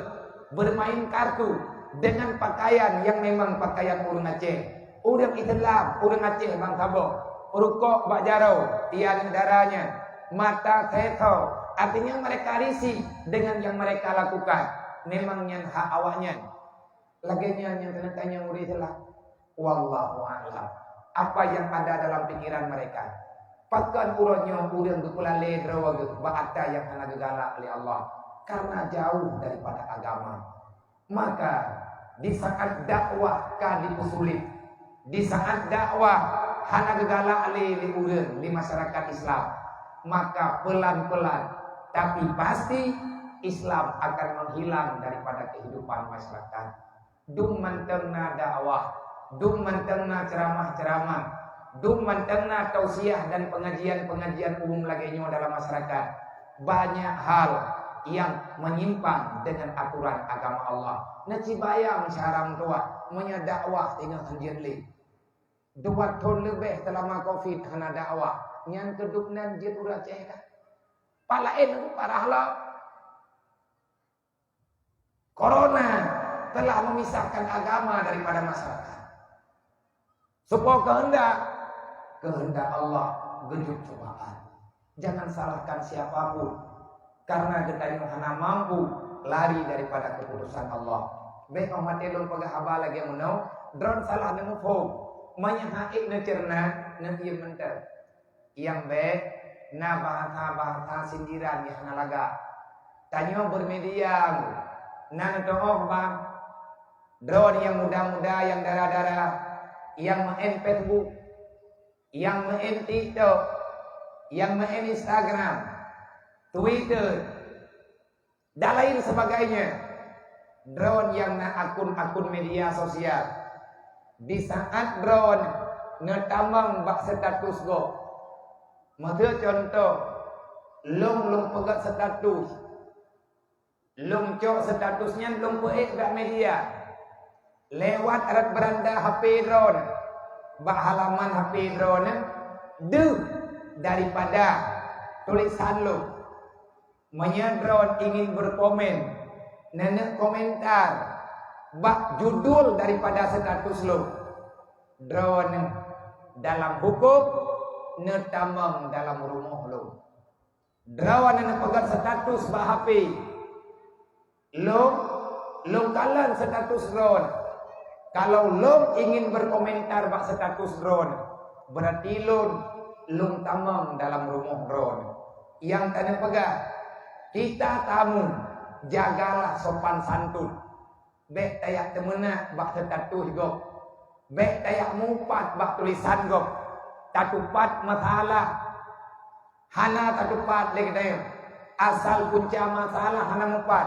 bermain kartu dengan pakaian yang memang pakaian urang Aceh. Urang Islam, urang Aceh bang Tabo. Rukuk bak jaro, tiang darahnya, mata teto. Artinya mereka risih dengan yang mereka lakukan. Memangnya hak awaknya. Laginya yang tanya murid adalah wallahu a'lam. Apa yang ada dalam pikiran mereka? Pakan uronyo urang gepulale drawaga ba'ata yang hana gegalak oleh Allah. Karena jauh daripada agama. Maka di saat dakwah ka diusulit, di saat dakwah hana gegalak li urang di masyarakat Islam, maka pelan-pelan tapi pasti Islam akan menghilang daripada kehidupan masyarakat. Dum mantengna dakwah, dum mantengna ceramah-ceramah, dum mantengna tausiah dan pengajian-pengajian umum lainnya dalam masyarakat. Banyak hal yang menyimpang dengan aturan agama Allah. Naci bayang syarang tua menyedakwah tinggal sendiri. 2 tahun lebih selama Covid kena dakwah. Nyan keduk nan jin urang Aceh dah. Palain itu parahlah. Corona telah memisahkan agama daripada masyarakat. Supaya kehendak Allah gejut cobaan. Jangan salahkan siapapun. Karena kita hanya mampu lari daripada keputusan Allah. Baik mati lun pegah haba lagi menau. Drone salah nemu fog. Manya haik na cerna na iya mental. Yang baik na bahasa sindiran yang nalaga. Tanyo bermedia. Na natoh bang. Drone yang muda-muda, yang darah-darah, yang main Facebook, yang main TikTok, yang main Instagram, Twitter, dan lain sebagainya. Drone yang na akun-akun media sosial. Di saat drone ngetamang bak status go. Maksud contoh, long pegat status. Long cok statusnya long peik bak media. Lewat alat beranda HP drone. Bak halaman HP drone daripada tulisan lo. Drone ingin berkomen. Nenek komentar. Bak judul daripada status lo. Drone dalam hukum netamang dalam rumah lo. Drone nenek pegang status bak HP. Lo kalan status drone. Kalau lo ingin berkomentar bak status drone, berarti lo lung tamang dalam rumah ron. Yang tanda pegang, kita tamu, jagalah sopan santun. Bek tayak temena bak setatuh gop. Bek tayak mupat bak tulisan gop. Tatupat masalah. Hana tatupat lagi tayo. Asal punca masalah hana mupat.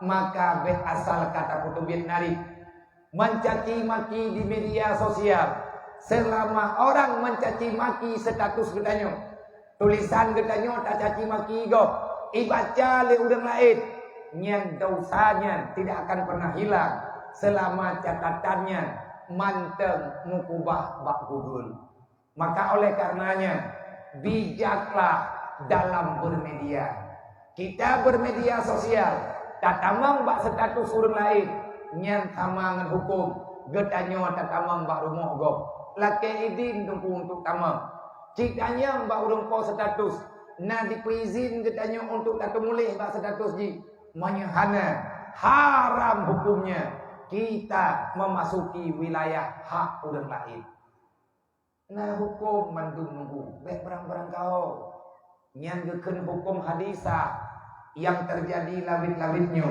Maka bek asal kata kutubit nari. Mencaci maki di media sosial. Selama orang mencaci maki status getanyo. Tulisan getanyo tak caci maki gop. Ibaca le udang lain. Nyan dosanya tidak akan pernah hilang selama catatannya manteng mukubah bak gugul. Maka oleh karenanya bijaklah dalam bermedia. Kita bermedia sosial, tatamang bak status orang lain, nyan tamangan hukum, getanyo tatamang bak rumah gop. Laki izin untuk tamang. Cikanya bak urung po status, na diperizin getanyo untuk tatumulih bak status ji. Menyehana haram hukumnya kita memasuki wilayah hak orang lain. Nah hukum mandum nunggu baik barang-barang kau nyanggekeun hukum hadisah yang terjadi labit-labitnya.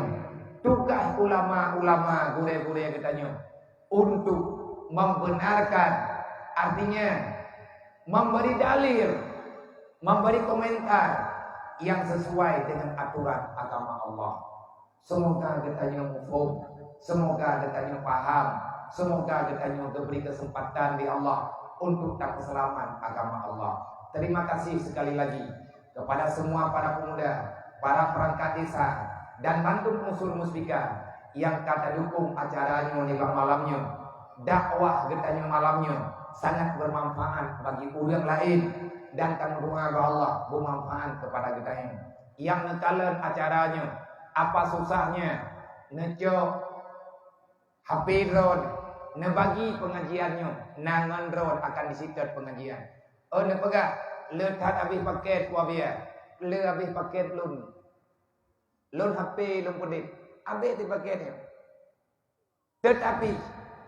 Tugas ulama-ulama gure-gure katanya untuk membenarkan, artinya memberi dalil, memberi komentar yang sesuai dengan aturan agama Allah. Semoga getanya mufhum, semoga getanya paham, semoga getanya diberi kesempatan di Allah untuk tak keselamatan agama Allah. Terima kasih sekali lagi kepada semua para pemuda, para perangkat desa dan bantu unsur muslika yang kata dukung acaranya di malamnya. Dakwah getanya malamnya sangat bermanfaat bagi orang lain. Dan kami doa kepada Allah bermanfaat kepada kita ini. Yang nekalan acaranya, apa susahnya, nejo HP drone, nebagi pengajiannya, nangan drone akan disitat pengajian. Nepegak, letak habis paket wabia, le habis paket lun HP lun pedit, habis di paketnya. Tetapi,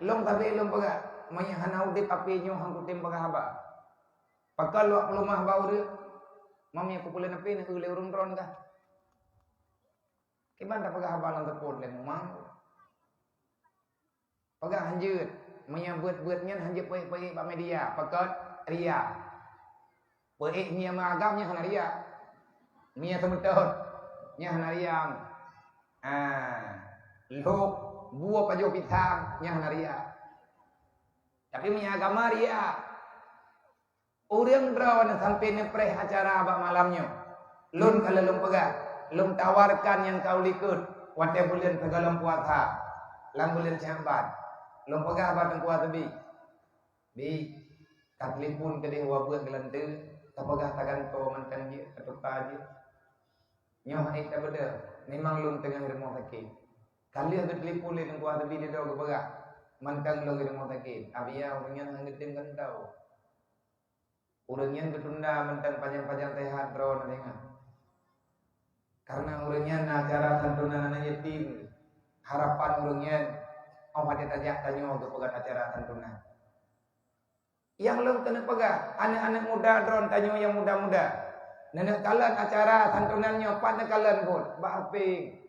lun habis lun pegak, menyahanau di apinya hangkutin pegak haba. Pakal luak rumah bau dia, mami aku boleh napi nak uleh urung ron kah? Kiban tak pegah habalan tepun le memang. Pegah hanjut, menyebut-buatnya hanjut peik-peik pak media, pakal ria. Peik nya magamnya hana ria. Mia temetut, nya hana riang. Luk buah pajo pitang nya hana ria. Tapi mia agama ria. Orang drawan sampai nepreh acara abak malamnya. Lun kalau lun pegah, lun tawarkan yang kau likut. Wate bulan pegalom puasa, lang bulan Sya'ban. Lun pegah abak tengkuat tebi. Bi, kat telefon ke dia wabut gelantu, tak pegah tagan kau mantan dia, ketupa dia. Nyoh tak beda, memang lun tengah rumah sakit. Kali ada telefon le tengkuat tebi dia dah pegah. Mantan lun rumah sakit. Abia orangnya ngetim kan tahu. Urangnya ketunda mentang panjang-panjang sehat drawan dengan. Karena urangnya acara santunan anak yatim. Harapan urangnya awak dia tajak tanya ke pegat acara santunan. Yang lem kena pegat, anak-anak muda drawan tanya yang muda-muda. Nenek kalan acara santunannya pada kalan pun baping.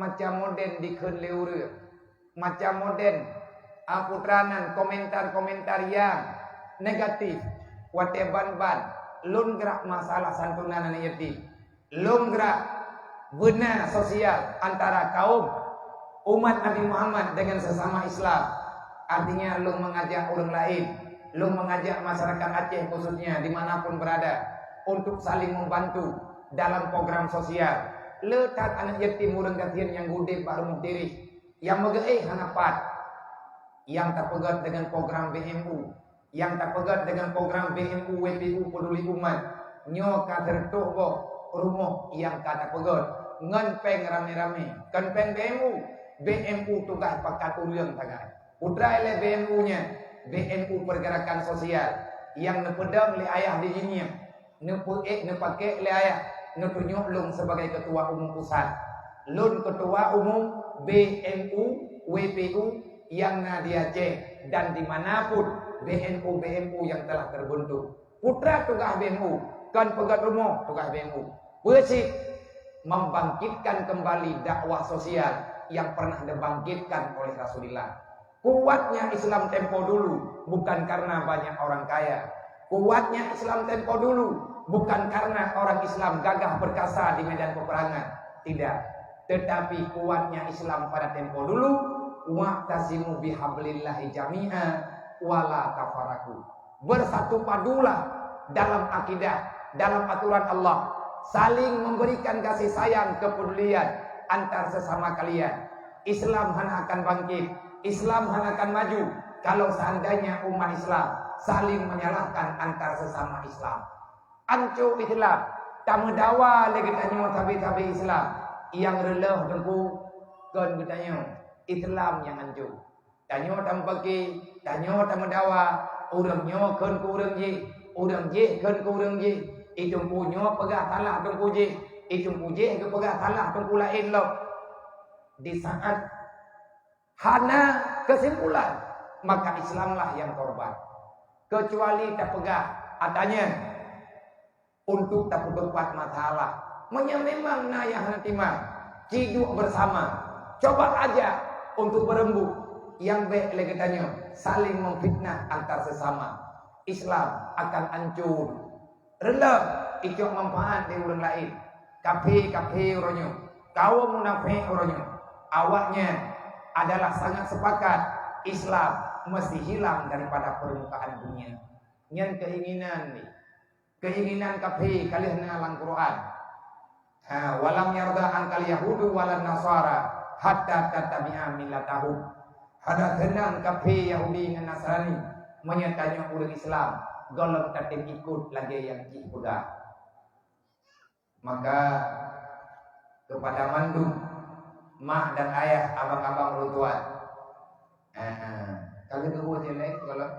Macam moden di keun leure. Macam moden putranan komentar-komentar yang negatif. Wate ban-ban, lun gerak masalah santunan anak yatim. Lun gerak benar sosial antara kaum umat Nabi Muhammad dengan sesama Islam. Artinya lun mengajak orang lain, lun mengajak masyarakat Aceh khususnya dimanapun berada untuk saling membantu dalam program sosial. Letak anak yatim urang kasihan yang gudeg pak rumah diri, yang megeih hanapat, yang tak pegat dengan program BMU. Yang tak pegat dengan program BMU, WPU, peduli umat. Nyo katertuh boh rumah yang kata pegat. Ngenpeng rame-rame. Kenpeng BMU tugas pakat uliang tagay. Putra le BMU-nya. BMU pergerakan sosial. Yang nepedam le ayah di dunia. Nepake le ayah. Nepunyuk lung sebagai ketua umum pusat. Lun ketua umum BMU, WPU yang Nadia C. Dan dimanapun BMU yang telah terbentuk. Putra tugas BMU, kan pegat rumah tugas BMU. Bersih membangkitkan kembali dakwah sosial yang pernah dibangkitkan oleh Rasulullah. Kuatnya Islam tempo dulu bukan karena banyak orang kaya. Kuatnya Islam tempo dulu bukan karena orang Islam gagah perkasa di medan peperangan. Tidak. Tetapi kuatnya Islam pada tempo dulu, wa'tasimu bihablillahi jami'a wala tafaraku. Bersatu padulah dalam akidah, dalam aturan Allah, saling memberikan kasih sayang, kepedulian antar sesama kalian. Islam hanya akan bangkit, Islam hanya akan maju kalau seandainya umat Islam saling menyalahkan antar sesama Islam. Ancu Islam, tak mendawa lagi tanya tabi-tabi Islam yang relah dengku kan bertanya Islam yang ancu. Tanya tak bagi, tanya tak mendawa, orangnya kan ku orang je, orang je kan ku orang je. Itu punya pegah salah dengku je, itu je ke pegah salah dengku lain lo. Di saat hana kesimpulan, maka Islamlah yang korban. Kecuali tak pegah, katanya untuk tak berbuat masalah. Memang nayah natimah, ciduk bersama. Coba aja untuk berembuk. Yang baik lagi tanya, saling memfitnah antar sesama. Islam akan hancur. Rela itu manfaat di orang lain. Kafe orangnya, kaum munafik orangnya. Awaknya adalah sangat sepakat Islam mesti hilang daripada permukaan dunia. Yang keinginan ni, keinginan kafe kalian dalam Quran. Walam yarda angkal Yahudu walan Nasara hatta tatabi'a millatahum. Ada tenang kafe Yahudi dan Nasrani menyatanya orang Islam golong tatip ikut lagi yang pegang. Maka kepada mandum mak dan ayah, abang-abang rutuan, kalian kebuat jelek kalau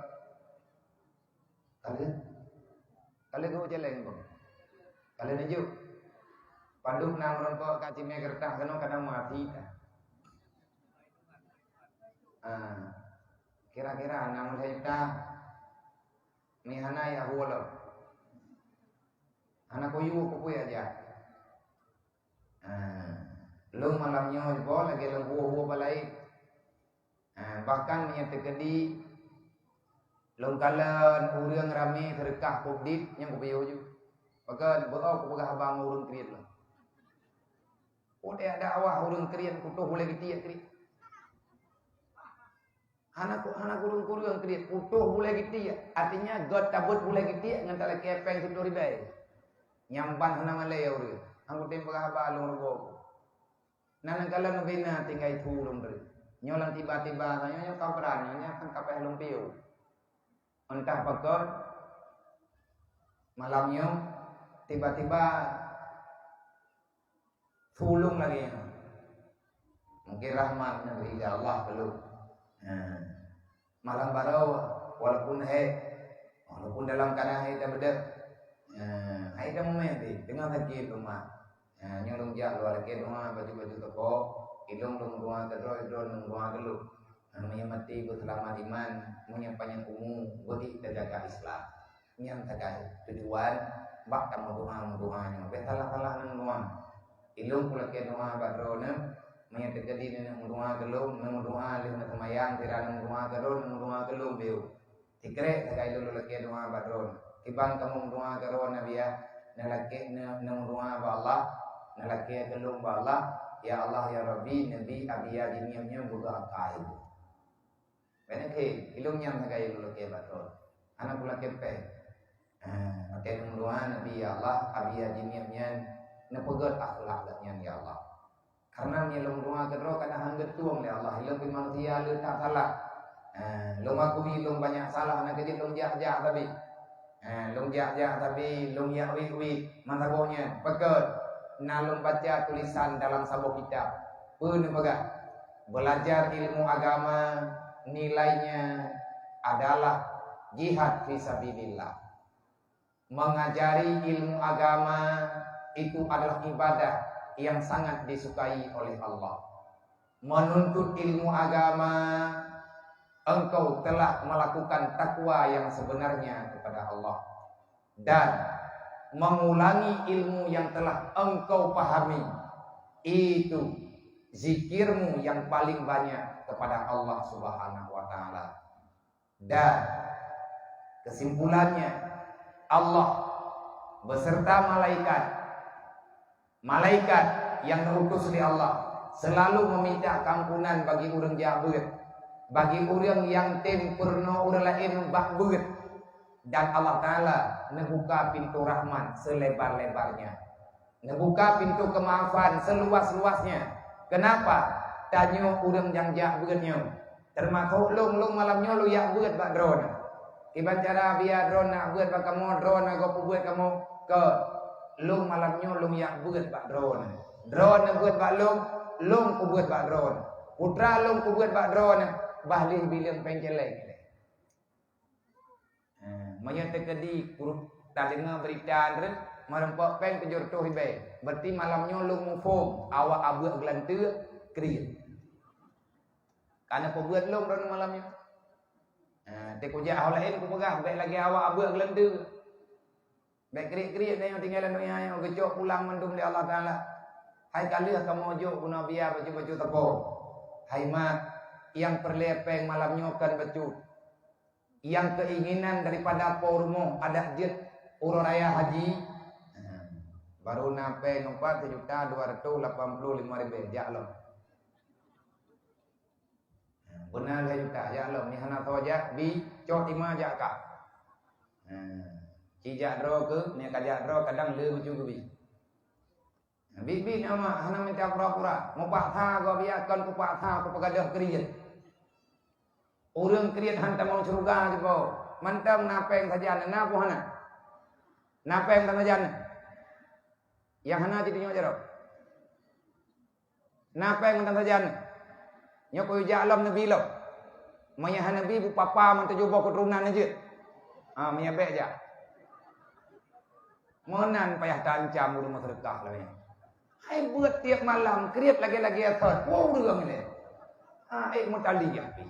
kalian kebuat jelek kok. Kalian aja panduk nang rongkok kaci megertah kena kadang mati dah. Kira-kira nang saya ni hana ya huwalo. Anak kuyu kupu aja. Lung malamnya juga lagi lung huwa balai. Bahkan yang terjadi lung kalan urang rame terkah publik yang kupiyo ju. Bahkan beau kupegah abang urang kriat lah. Udah ada awah urang kriat kutuh boleh gitiak kriat. Anak kurung kriat kutuh boleh gitiak. Artinya god tabut boleh gitiak ngan tala kepeng situ ribai. Nyampan hana malay urang. Angku tempo kahaba lung rego. Nanang kala nubina tinggal itu lung ri. Nyolang tiba-tiba tanya kau berani nya kan kapeh lung piu. Entah pakon malamnya tiba-tiba fulung lagi. Mungkin rahmatnya dari Allah belum. Malam baru walaupun dalam keadaan kita beda. Kita mementi dengan sakit rumah. Nyolong jak luar ke rumah baju-baju toko, hidung rumah kedua hidung rumah dulu. Menyemati ku selamat iman, menyampaikan umum, bagi kita jaga Islam. Yang terkait tujuan, bak kamu doanya, salah nang doa. Hidung pula ke doa badrona, menyatakan diri nang doa gelum, nang doa lih nang semayang, tidak nang doa gelum biu. Tikre terkait dulu lagi doa badrona. Ibang kamu doa gelum nabi ya, nalaki nang doa ba Allah. Nalaki gelum ba Allah, ya Allah ya Rabbi nabi abiya diniyamnya buka kain. Benake ilungnya terkait dulu lagi badron. Anak pula kepe. Makai nang doa nabi ya Allah abiya diniyamnya nepegat akhlaknya ya Allah. Karena nyelong doa kedua kadang hangget tuang ya Allah. Ilung manusia lu tak salah. Lung aku ilung banyak salah nak jadi lung jah tapi. Lung jah tapi lung ya wi mantagonya pekat. Nalung baca tulisan dalam sabuk kitab. Pun pegat. Belajar ilmu agama nilainya adalah jihad fisabilillah. Mengajari ilmu agama itu adalah ibadah yang sangat disukai oleh Allah. Menuntut ilmu agama, engkau telah melakukan takwa yang sebenarnya kepada Allah. dan mengulangi ilmu yang telah engkau pahami. Itu zikirmu yang paling banyak kepada Allah Subhanahu wa taala. Dan kesimpulannya, Allah beserta malaikat yang diutus oleh Allah selalu meminta kampunan bagi orang jahat, bagi orang yang tempurna orang lain bakbeut, dan Allah Ta'ala membuka pintu rahmat selebar-lebarnya, membuka pintu kemaafan seluas-luasnya. Kenapa? Tanya orang yang jahatnya, termasuk long malamnya lu yang buat bak drone. Iban cara biar drone nak buat bak kamu drone aku buat kamu ke long malamnya long yang buat bak drone. Drone buat bak long ku buat bak drone. Putra long ku buat bak drone. Bahlih bilang penceleng. Maya terkedi kuruk tak dengar berita andre merempak pen kejur tu hibai. Berarti malamnya long mufum awak abuak gelantu kriat. Karena ku buat long drone malamnya. Dia kujak awak lain ku pegang baik lagi awak abuak gelantu. Baik kriat-kriat yang tinggalan dunia yang gejok pulang mendum di Allah Taala. Hai kali kamu ojo guna biar baju-baju tepung. Hai mak yang perlepeng malamnya kan becut. Yang keinginan daripada pormo ada jet urus raya haji. Baru nape numpak 1.285.000 jak lo. Benar juta jak lo. Ni hana saja bi cok 5 jak kak. Cijak dro ke ni kajak dro kadang le macam ke bi. Bibi nama hana minta pura-pura. Mau pak tha go biarkan ku pak tha ku pegadah kriat. Orang kriat hantar mau surga je po. Mantap napeng saja na po hana. Napeng tan saja. Yang hana ti tinyo jero. Napeng tan saja. Nyo ko ja alam nabi lo. Maya hana nabi bu papa man tujubo keturunan aja. Maya be aja. Monan payah tancam rumah sedekah lah ya. Hai buat tiap malam kriat lagi-lagi athar. Wowរឿងni. Mutaliyah pi.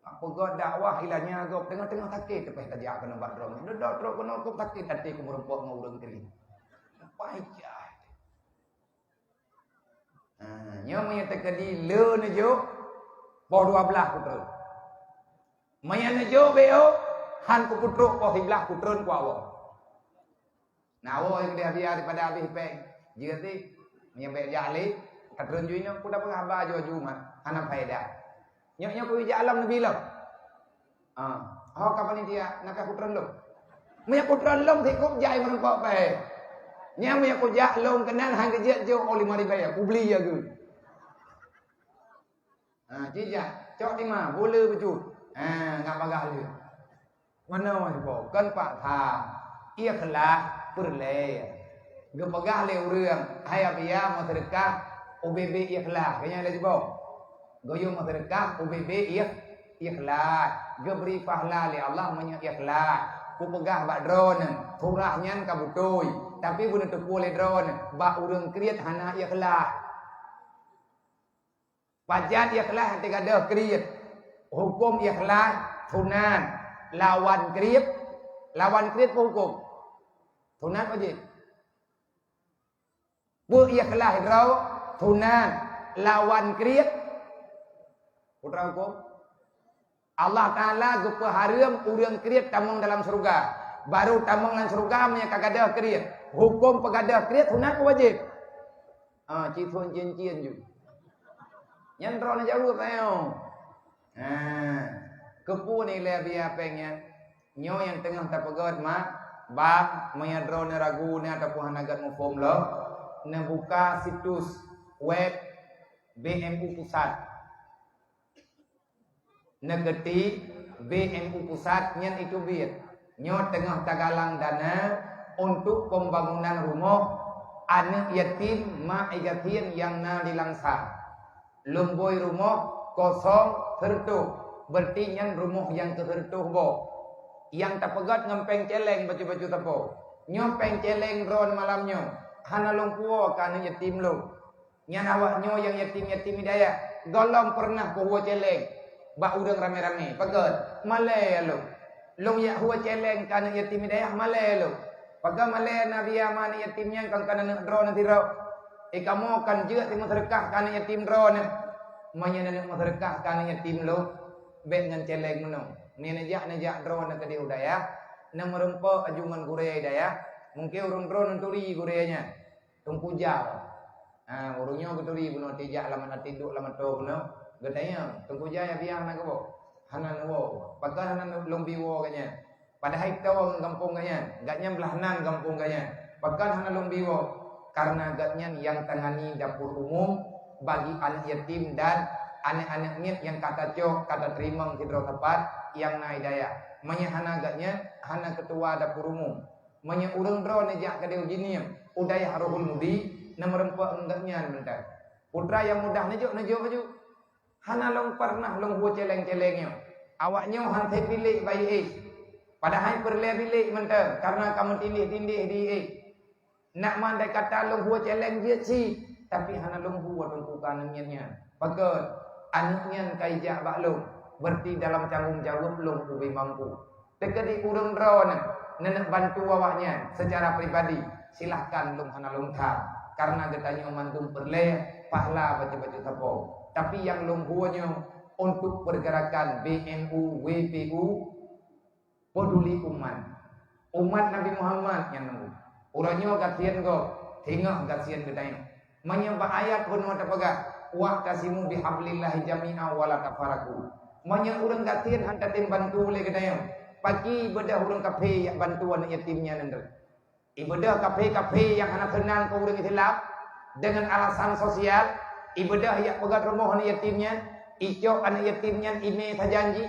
Apa god dakwah ilahnya gop tengah-tengah sakit tepeh tajak kena badrong. Dak teruk kena kop sakit hati ku merempok ngau urang kiri. Payah. Nya maya tekadi le ne jo po 12 putra. Maya ne jo beo han ku putruk po 11 putrun ku awak. Nah, awak yang dia biar daripada habis peng. Jika ti menyampai jali, katron juino ku dapat haba jo mah, anak faedah. Nyo ku ija alam nabi lo. Kapan dia nak putran lo. Meya putran lo ti ku jai merempok pe. Nya meya ku jak lo kenan hang kejak jo 5.000 ya, ku beli ya ge. Cija, cok 5 boleh becut. Ngap bagah dia. Mana mas po? Kan pak tha. Ia kelah perle. Gepegah le urang hai abia mau sedekah OBB ikhlas kayaknya ada juga goyo mau sedekah OBB ikhlas geberi pahala le Allah menyak ikhlas ku pegah bak drone kurahnya kabutoi tapi bune tepu le drone bak urang kriat hana ikhlas pajan ikhlas hati kada kriat hukum ikhlas sunan lawan kriat hukum sunan wajib bu ikhlas rau tunan lawan kriat putra hukum Allah Taala gupa haram urang kriat tamung dalam surga baru tamung dalam surga nya kagadah kriat hukum pegadah kriat tunan wajib cithun cincin ju nyantro na jauh tayo kepu ni le biar pengen nyo yang tengah tapagod mak bab menyadro na ragu ni ataupun hanagat mufum lo buka situs web BMU Pusat. Negeti BMU Pusat nyen itu biar nyo tengah tagalang dana untuk pembangunan rumah anak yatim mak yatim yang na dilangsa. Lumboi rumah kosong tertuh. Berarti nyen rumah yang tertuh bo. Yang tapegat ngempeng celeng baju-baju tepo. Nyo peng celeng ron malamnya. Hana longkuo kana yatim lo. Nyan awaknyo yang yatim-yatim hidayah. Golong pernah kuwo celeng. Bak udang rame-rame. Pegat. Malay lo. Long ya huwa celeng kana yatim hidayah male lo. Paga male nabi amana yatimnya kan kana nak dro nanti ro. Kamu kan juga timu sedekah kana yatim dro ne. Manya nak sedekah kana yatim lo. Bet ngan celeng menung. Ni najak dro nak kedi hidayah. Nam merempo ajungan guraya hidayah. Mungkin urung dro nanturi gurayanya. Tungku jauh. Urungnya beturi buno tijak laman atinduk laman to buno. Gatanya tungku jaya biang nak kebo. Hanan wo. Paga hanan lombi wo kanya. Padahal tawang kampung kanya. Gatnya belahnan kampung kanya. Paga hanan lombi wo. Karena gatnya yang tangani dapur umum bagi anak yatim dan anak-anaknya yang kata cok, kata terima hidro tepat yang naik daya. Manya hana gatnya hana ketua dapur umum. Manya urang dro nejak kadeu gini. Udaya haruhul mudi namerempa enggaknya bentar. Putra yang mudah nejo baju. Hana long pernah long huo celeng-celengnya. Awaknya hantai pilih bayi padahal perle pilih bentar karena kamu tindih-tindih di nak mandai kata long huo celeng dia si tapi hana long huo tungku kanannya. Pakai anaknya kaijak baklong berarti dalam tanggung jawab long ubi mampu. Tekadi urang drone nenek bantu awaknya secara pribadi silahkan long hana long ta karena getanya mantung perle pahala baca-baca tapo. Tapi yang lombuannya untuk pergerakan BNU, WPU, peduli umat Nabi Muhammad yang nunggu. Urangnya kasihan kok, tengah kasihan gedanya. Menyembah ayat penuh terpegah. Wa kasimu bihablillahi jami'a wala tafaraku. Manya urang kasihan hantar tim bantu oleh gedanya. Pagi bedah urang kafe yang bantuan yatimnya nender. Ibadah kafe-kafe yang anak senang ke urang Islam dengan alasan sosial. Ibadah yang pegat rumah anak yatimnya, icok anak yatimnya ime sajanji,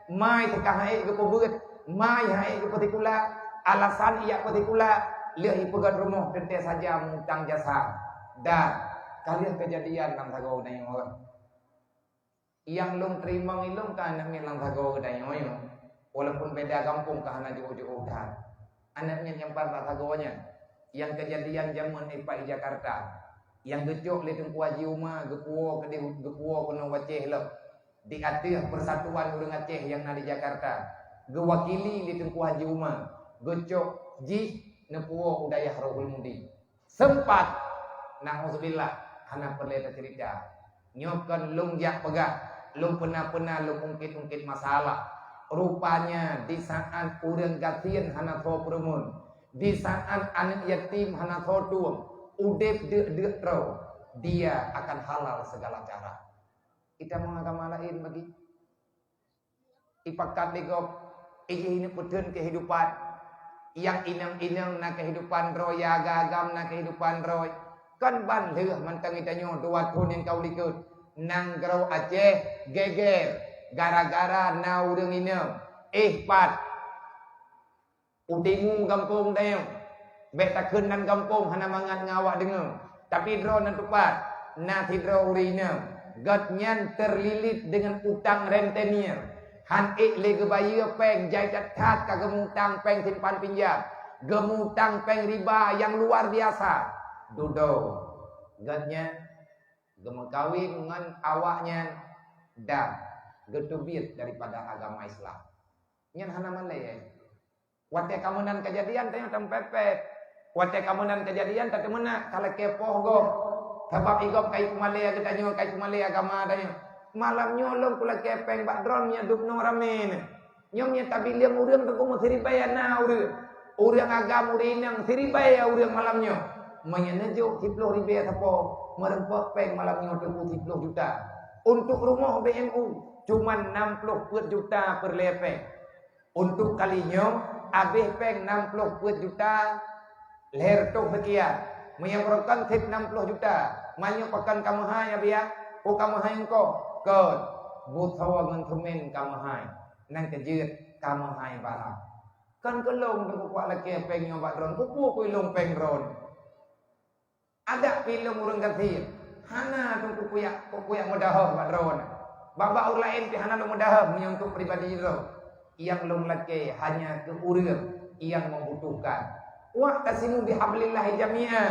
mai tekah hai ke kubur, mai hai ke partikula, alasan ia partikula, lihat pegat rumah tente saja mengutang jasa. Dan kalian kejadian nang sagau na yung orang. Yang lung terima ilung kan nang lang sagau na yung orang. Walaupun beda kampung kahana jauh-jauh dah. Anaknya yang pada sagaunya, yang kejadian zaman ipa di Jakarta. Yang gecok le tengku haji umah gepuo kena Aceh lep di atas persatuan urang Aceh yang ada di Jakarta gewakili le tengku haji umah gecok ji nepuo udayah rohul mudi sempat na'udzubillah hana perleta cerita nyokan lung jak pegah lung pernah lung ungkit masalah rupanya di saat urang gatian hana tho perumun di saat anak yatim hana tho tuang udep dek tro dia akan halal segala cara. Kita mau agama lain bagi ipakat legok ini putun kehidupan yang inang-inang na kehidupan roy agam na kehidupan roy kan ban leuh mantang itanyo dua tahun yang kau likut nang grau Aceh geger gara-gara na urang inang pat utimu kampung dayo beta kenan kampung hana mangan ngawak dengar. Tapi dro nan tupat. Nanti dro urina. Gatnyan terlilit dengan utang rentenir. Han le gebaya peng jai tat ka gemutang peng simpan pinjam. Gemutang peng riba yang luar biasa. Dudo. Gatnya gemekawin dengan awaknya dan getubit daripada agama Islam. Nyan hana malay. Wate kamunan kejadian tanya tempepet. Wate kamunan kejadian tak kemana kalau kepoh go. Sebab igop kai kumalaya kita nyo kai kumalaya agama tanya. Malam nyolong pula kepeng bak dron nya dup no ramen. Nyom nya tabiliang urang tu kumu siribaya na urang. Urang agam urinang siribaya urang malamnya. Menyenejo 10 ribu sapo merempok peng malamnya 10 juta. Untuk rumah BMU cuma 60 juta per lepeng. Untuk kalinya habis peng 60 juta leher tu sekian. Menyamparkan tip 60 juta. Manyo pakan kamu hai abia. O kamu hai engkau. Kod. Butawa ngentumin kamu hai. Nang kejut kamu hai barang. Kan kelong dengan kuat laki pengnya bak dron. Kupu kuilong peng dron. Ada pilong urang ganti. Hana tu kuyak mudahah bak dron. Babak urang lain pi hana lu mudahah punya untuk pribadi dron. Yang long laki hanya ke urang yang membutuhkan. Wa kasimu bihablillahi jami'a.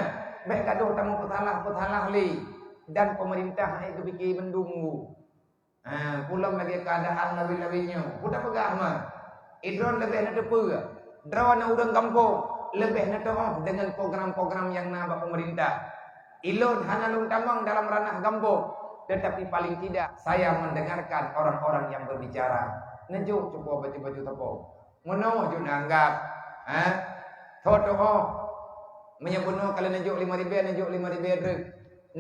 Baik gaduh tamu petalah li. Dan pemerintah itu bikin mendunggu. Pulang lagi keadaan lawi-lawinya. Udah pegah mah. Idron lebih nak depa. Drone orang kampung lebih nak tahu dengan program-program yang nak pemerintah. Ilon hanalung tamang dalam ranah kampung. Tetapi paling tidak saya mendengarkan orang-orang yang berbicara. Nejuk cuba baju-baju tepo. Mono juk nanggap. Foto menyebuno kalau nejuk 5,000 nejuk 5,000 druk.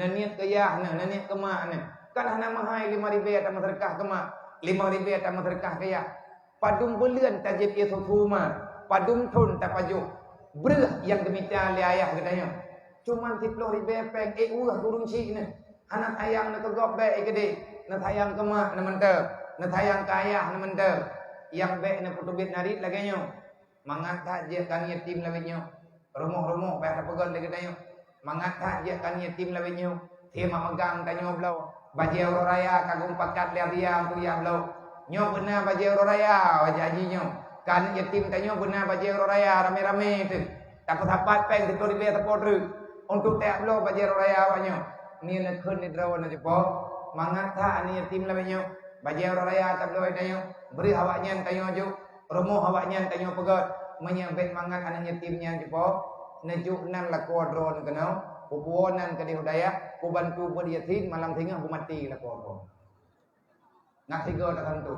Naniat ke yah naniat ke mak ne. Kan hana mahai 5,000 tak maserkah ke mak. 5,000 tak maserkah ke yah. Padum bulan tajib ia sutuma. Padum tun tak pajuk. Berah yang demikian li ayah katanya. Cuman 10,000 peng urah turun cik ni. Anak ayang nak tegop baik gede. Nak sayang ke mak nak mentep. Nak sayang ke ayah nak mentep. Yang baik nak putubit narit lagi nyo. Mangat tak je kan yatim lagi nyo. Rumah-rumah baik tak pegal lagi katanya. Mangat tak je kan yatim lagi nyo. Dia mak megang tanya belau. Baji euro raya kagum pakat lihat dia tu yang belau. Nyo benar baji euro raya wajah haji nyo. Kan yatim tanya benar baji euro raya rame-rame tu. Takut dapat peng tu di tepor tu. Untuk tak belau baji euro raya awaknya. Ni nak kun ni draw nak jepo. Mangat tak ni yatim lawannya. Baji euro raya tak belau tanya. Beri awaknya tanya aju. Rumah awaknya tanya pegat. Menyambet mangat anak yatimnya jepo. Najuk nan la kodron kenau. Pupuonan ke dihudaya. Ku bantu buat yatim malam tengah ku mati la kodron. Nak tiga tak tentu.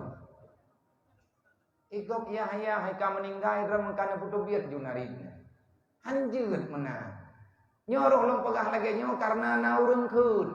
Ikut ya hai ka meninggal ram kana putu biat junarit. Hanjeut mana. Nyoroh long pegah lagi nyo karena na urang keun.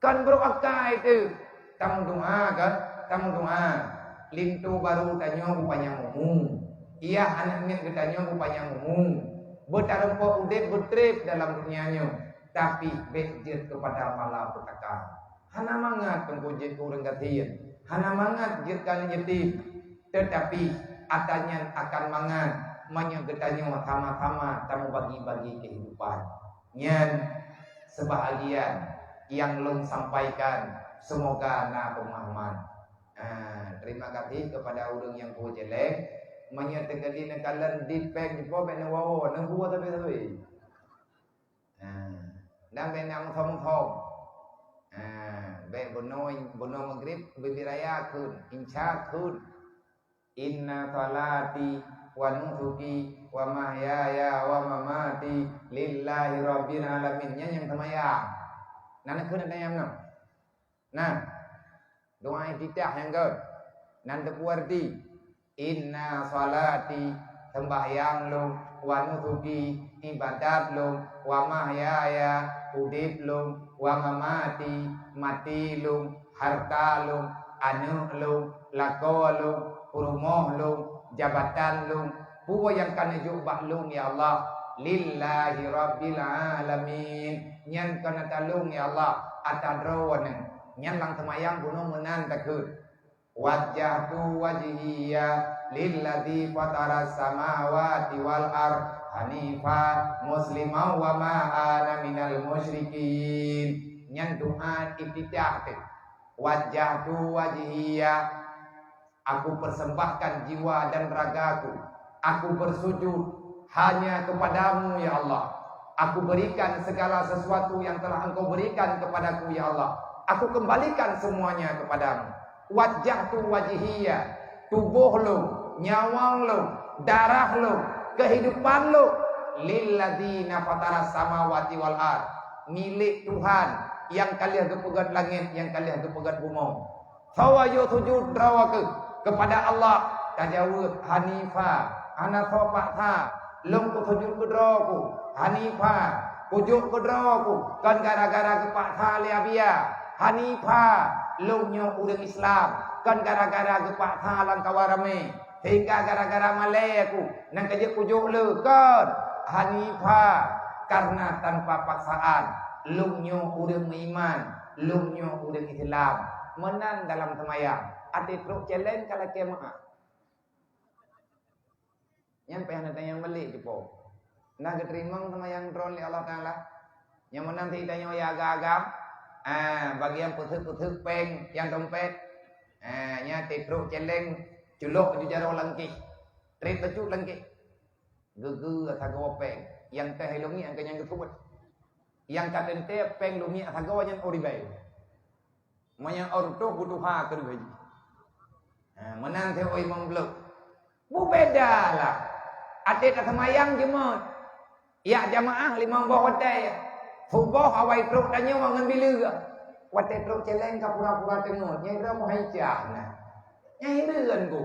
Kan bro akai tu. Tamu doa kan? Tamu doa. Lintu baru tanyo rupanya ngomong. Iya anak mit getanyo rupanya ngomong. Betarempo udip betrip dalam dunianyo. Tapi bejit kepada pala petaka. Hana mangat pengkujit urang gatian. Hana mangat jirkan yatim. Tetapi atanya akan mangat menyegetanyo sama-sama tamu bagi-bagi kehidupan. Nyan sebahagian yang long sampaikan semoga na pemahaman. Terima kasih kepada orang yang ku jelek menyatakan di nekalan di pek di po ben wawo nang gua tapi. Dan ben nang thong. Ben bono maghrib bibiraya kun insya kun. Inna salati wa nusuki wa mahyaya wa mamati lillahi rabbil alamin. Yang semayang. Nana kun ada yang no. Nah, doa iftitah yang ke. Nan tepuarti inna salati sembahyang lo wa nusuki ibadat lo wa mahyaya udip lo wa mamati mati lo harta lo anu lo lako lo rumah lu, jabatan lu, puwa yang kana jubah lu ya Allah, lillahi rabbil alamin. Nyan kana talung ya Allah, atadrowan. Nyan lang semayang gunung menan takut. Wajjahtu wajhiya lilladzi fataras samawati wal ard hanifa musliman wa ma ana minal musyrikin. Nyan doa iftitah. Wajjahtu wajhiya, aku persembahkan jiwa dan ragaku. Aku bersujud hanya kepadamu ya Allah. Aku berikan segala sesuatu yang telah engkau berikan kepadaku ya Allah. Aku kembalikan semuanya kepadamu. Wajjahtu wajhiya, tubuh lu, nyawa lu, darah lu, kehidupan lu lilladzina fataras samawati wal ard. Milik Tuhan yang kalian kepegat langit, yang kalian kepegat bumi. Sawayo sujud rawaku kepada Allah tajawud hanifa ana sopak tha long ku sujud kudraku hanifa kujuk kudraku kan gara-gara kepak tha liabia hanifa long nyo urang Islam kan gara-gara kepak tha lang kawarame sehingga gara-gara maleku nang kejek kujuk le kan hanifa karena tanpa paksaan long nyo urang iman long nyo urang Islam menan dalam semayang. Ada truk challenge kalau kemah. Yang pengen tanya balik je po. Nak keterimang sama yang drone Allah Taala. Yang menang si tanya ya agak-agak. Bagi yang pusuk-pusuk peng yang dompet. Nya truk challenge culuk di jaro langkih. Trip tecu langkih. Gege sagawa peng. Yang teh lungi angka yang kesubut. Yang katente peng lungi sagawa yang oribai. Manya orto butuh ha ke haji. Menang theo imam blok. Berbeda lah. Ada tak semayang jemaah. Ya jamaah 5 bawah watai. Subuh awal teruk tanya orang bila ke. Watai teruk celeng ke pura-pura tengok. Nyai dah mau hijah nah. Nyai heran ku.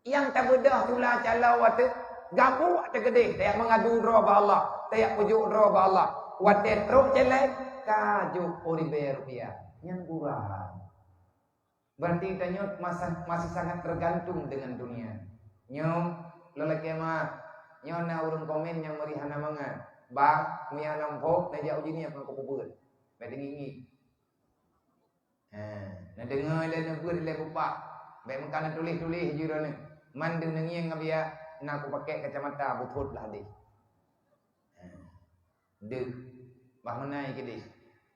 Yang tak bedah tulah calau waktu. Gabu waktu gede. Tak mengadu roh Allah. Tak pujuk roh Allah. Watai teruk celeng. Kajuk Rp1,000. Yang kurang. Berarti tanya masih sangat tergantung dengan dunia. Nyom, lelaki mah, nyo na urang komen yang merihana mangan. Bang, mia nampok na jauh ni apa kau kubur. Baik tinggi. Na dengar le na bur le bupak. Baik makan tulis-tulis jiro ni. Man deng nengi ngabia na aku pakai kacamata betul lah deh. Deh. Bah menai ke deh.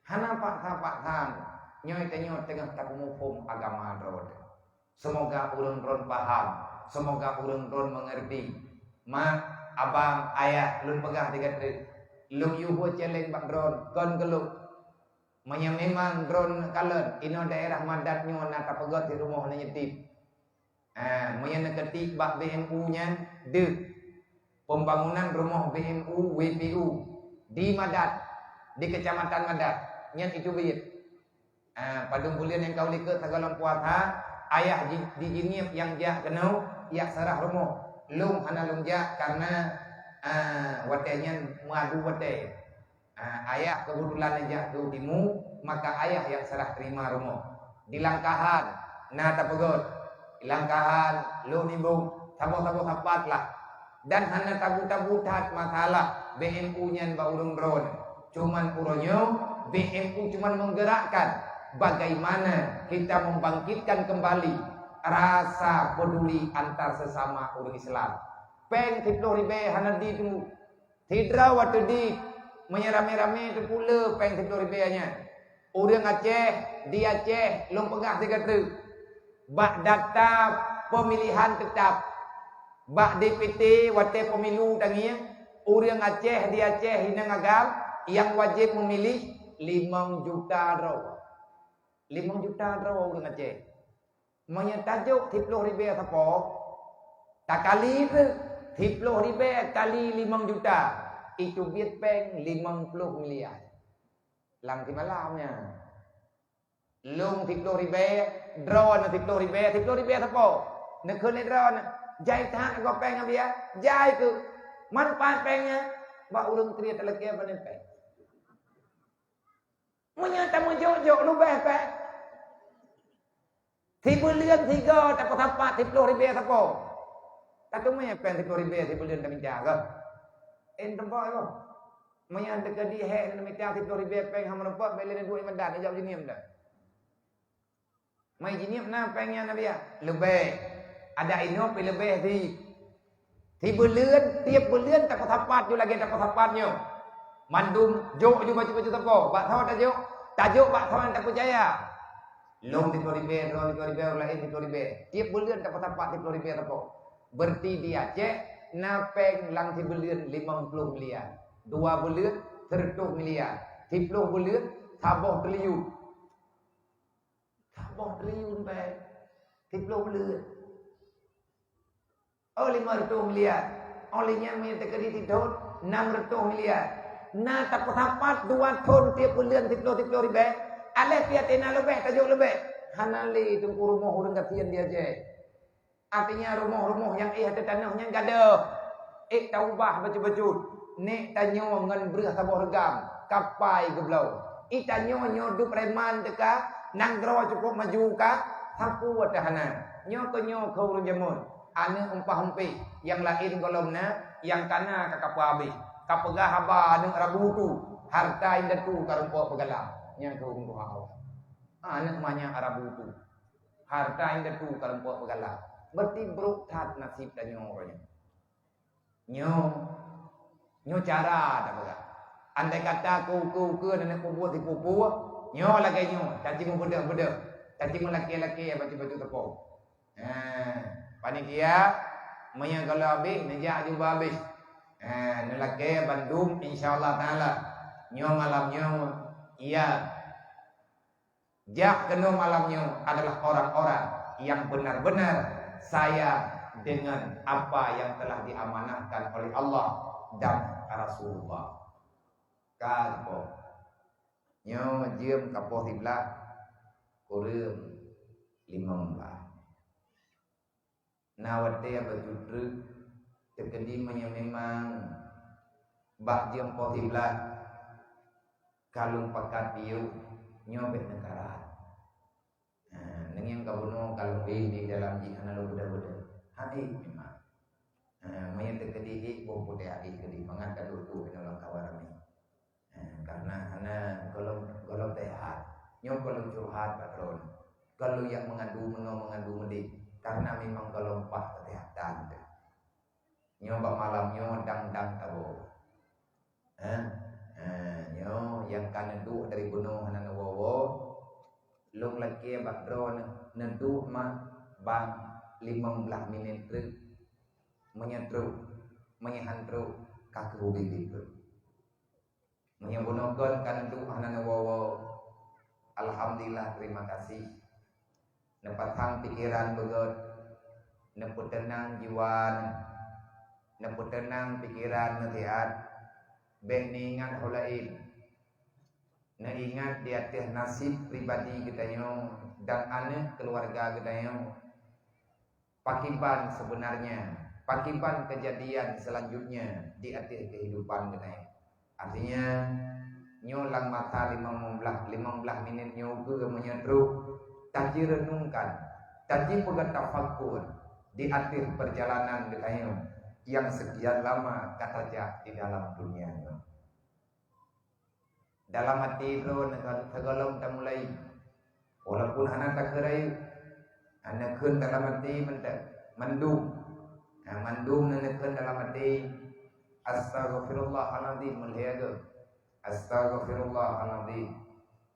Hana pak tham. Nyoi tengah tak mufum agama rod. Semoga urang-urang paham, semoga urang-urang mengerti. Ma abang ayah lun pegah tiga trik. Lun yuhu celeng bak drone, kon geluk. Memang drone kalen ino daerah madat nyo nak pegot di rumah na nyetip. Moyen ketik bak BMU nya de pembangunan rumah BMU WPU di Madat, di Kecamatan Madat. Nyen itu bait. Padung bulan yang kau lihat tagalang puasa ayah di jinip yang dia kenau ia serah rumah lung hana lung dia karena watenya madu wate ayah kebetulan aja tu timu maka ayah yang serah terima rumah di langkahan nata pegot di langkahan lu nimbung tabu-tabu sapat lah dan hana tabu-tabu tat masalah BMU nya baurung drone cuman uronyo BMU cuman menggerakkan bagaimana kita membangkitkan kembali rasa peduli antar sesama orang Islam. Peng tiploh ribe hanadi tu. Tidra waktu di menyerame-rame tu pula peng tiploh ribenya. Orang Aceh, di Aceh, long pengah tiga tu. Bak data pemilihan tetap. Bak DPT waktu pemilu tangian. Orang Aceh, di Aceh hidang agam yang wajib memilih 5 juta raw. 5 juta raw orang Aceh. Menyatajuk 30 ribu apa? Tak kali tu 30 ribu kali 5 juta. Itu biat peng 50 miliar. Lang di malamnya. Lung 30 ribu, drone 30 ribu apa? Nak kena drone. Jai tak kau peng dia. Jai tu. Manfaat pengnya. Bak urang kriat lagi apa ni peng. Menyata mujok-jok lubah peng. 3 bulan 3 tak apa 30 ribu apa? Tak tu maya pen 30 ribu 3 bulan tak minta ke? Tempat apa? Maya dekat di hek nak minta 30 ribu peng hang merempat belen duit mandat jauh jenim dah. Mai jenim na pengnya na dia. Lebih. Ada ino pe lebih di. 3 bulan tiap bulan tak tapat ju lagi tak tapatnya. Mandum jok ju baju-baju tapo. Bak thau tak jok. Tajuk bak thau tak percaya. Long 30 ribu, lain 30 ribu. Tiap bulan dapat apa 30 ribu apa? Berarti di Aceh, napeng lang si bulan 50 miliar. 2 bulan 30 miliar. 30 bulan sabah triliun. Sabah triliun peng. 30 bulan. Oh 500 miliar. Olehnya minta ke ditidot 600 miliar. Nah tak apa 2 ton tiap bulan 30 ribu. Aleh piatina lebih, tajuk lebih. Hanali tunggu rumah orang kasihan dia je. Artinya rumah-rumah yang ada tanahnya enggak ada. Taubah baju-baju. Nek tanyo ngan berah sabah regam. Kapai ke belau. Tanyo nyodup reman deka. Nanggro cukup maju ka. Sapu watahanan. Nyo kau urun jamun. Ane umpah-umpi. Yang lain kolomna. Yang kana kakapa habis. Kapegah haba ane rabu tu. Harta indah tu karumpuk pegalah. Yang kau tunggu awak. Anak manya Arabu tu. Harta yang tu kalau buat bergalah. Berarti beruktat nasib dan orangnya. Nyo cara tak bergalah. Andai kata ku dan aku buat di pupu. Nyo lagi nyo. Caci mu budak-budak. Caci mu laki-laki yang baju-baju tepuk. Panitia. Manya kalau habis. Nejak juga habis. Nelaki Bandung insyaAllah ta'ala. Nyo malam nyo. Iya. Jak kena malamnya adalah orang-orang yang benar-benar saya dengan apa yang telah diamanahkan oleh Allah dan Rasulullah. Kapo nyo jiem kapo tibla kurem 15. Nawate abajudru tekedi memang bak jiem po tibla kalung pakat piu nyobet negara. Nengin kabuno kalung di dalam jihana lo budak-budak. Hai memang. Maya tekedi bompo de adi kedi pangat kadu penolong kawarami. Karena anak golong tehat, nyom golong curhat patron. Kalau yang mengadu medik, karena memang golong pah kesehatan. Nyom malam nyom dang tabo. Nyo yang kan nendu dari gunung hanan wowo lung laki bakdro nendu mah bang 15 menit truk menyehantru kaku bibit menyebunokon kan nendu hanan wowo. Alhamdulillah, terima kasih nepatang pikiran begot neput tenang jiwan neput tenang pikiran nasihat beningan holain. Nah ingat di atas nasib pribadi kita nyo dan anak keluarga kita nyo. Pakiban sebenarnya, pakiban kejadian selanjutnya di atas kehidupan kita nyo. Artinya nyo lang mata 15 menit nyo ke menyedruk, taji renungkan, taji pegat tafakur di atas perjalanan kita nyo yang sekian lama kata di dalam dunia ini. Dalam hati itu segolong tak mulai, walaupun anak tak kerai, anak kun dalam hati mendung anak kun dalam hati. Astaghfirullahaladzim melihat, astaghfirullahaladzim,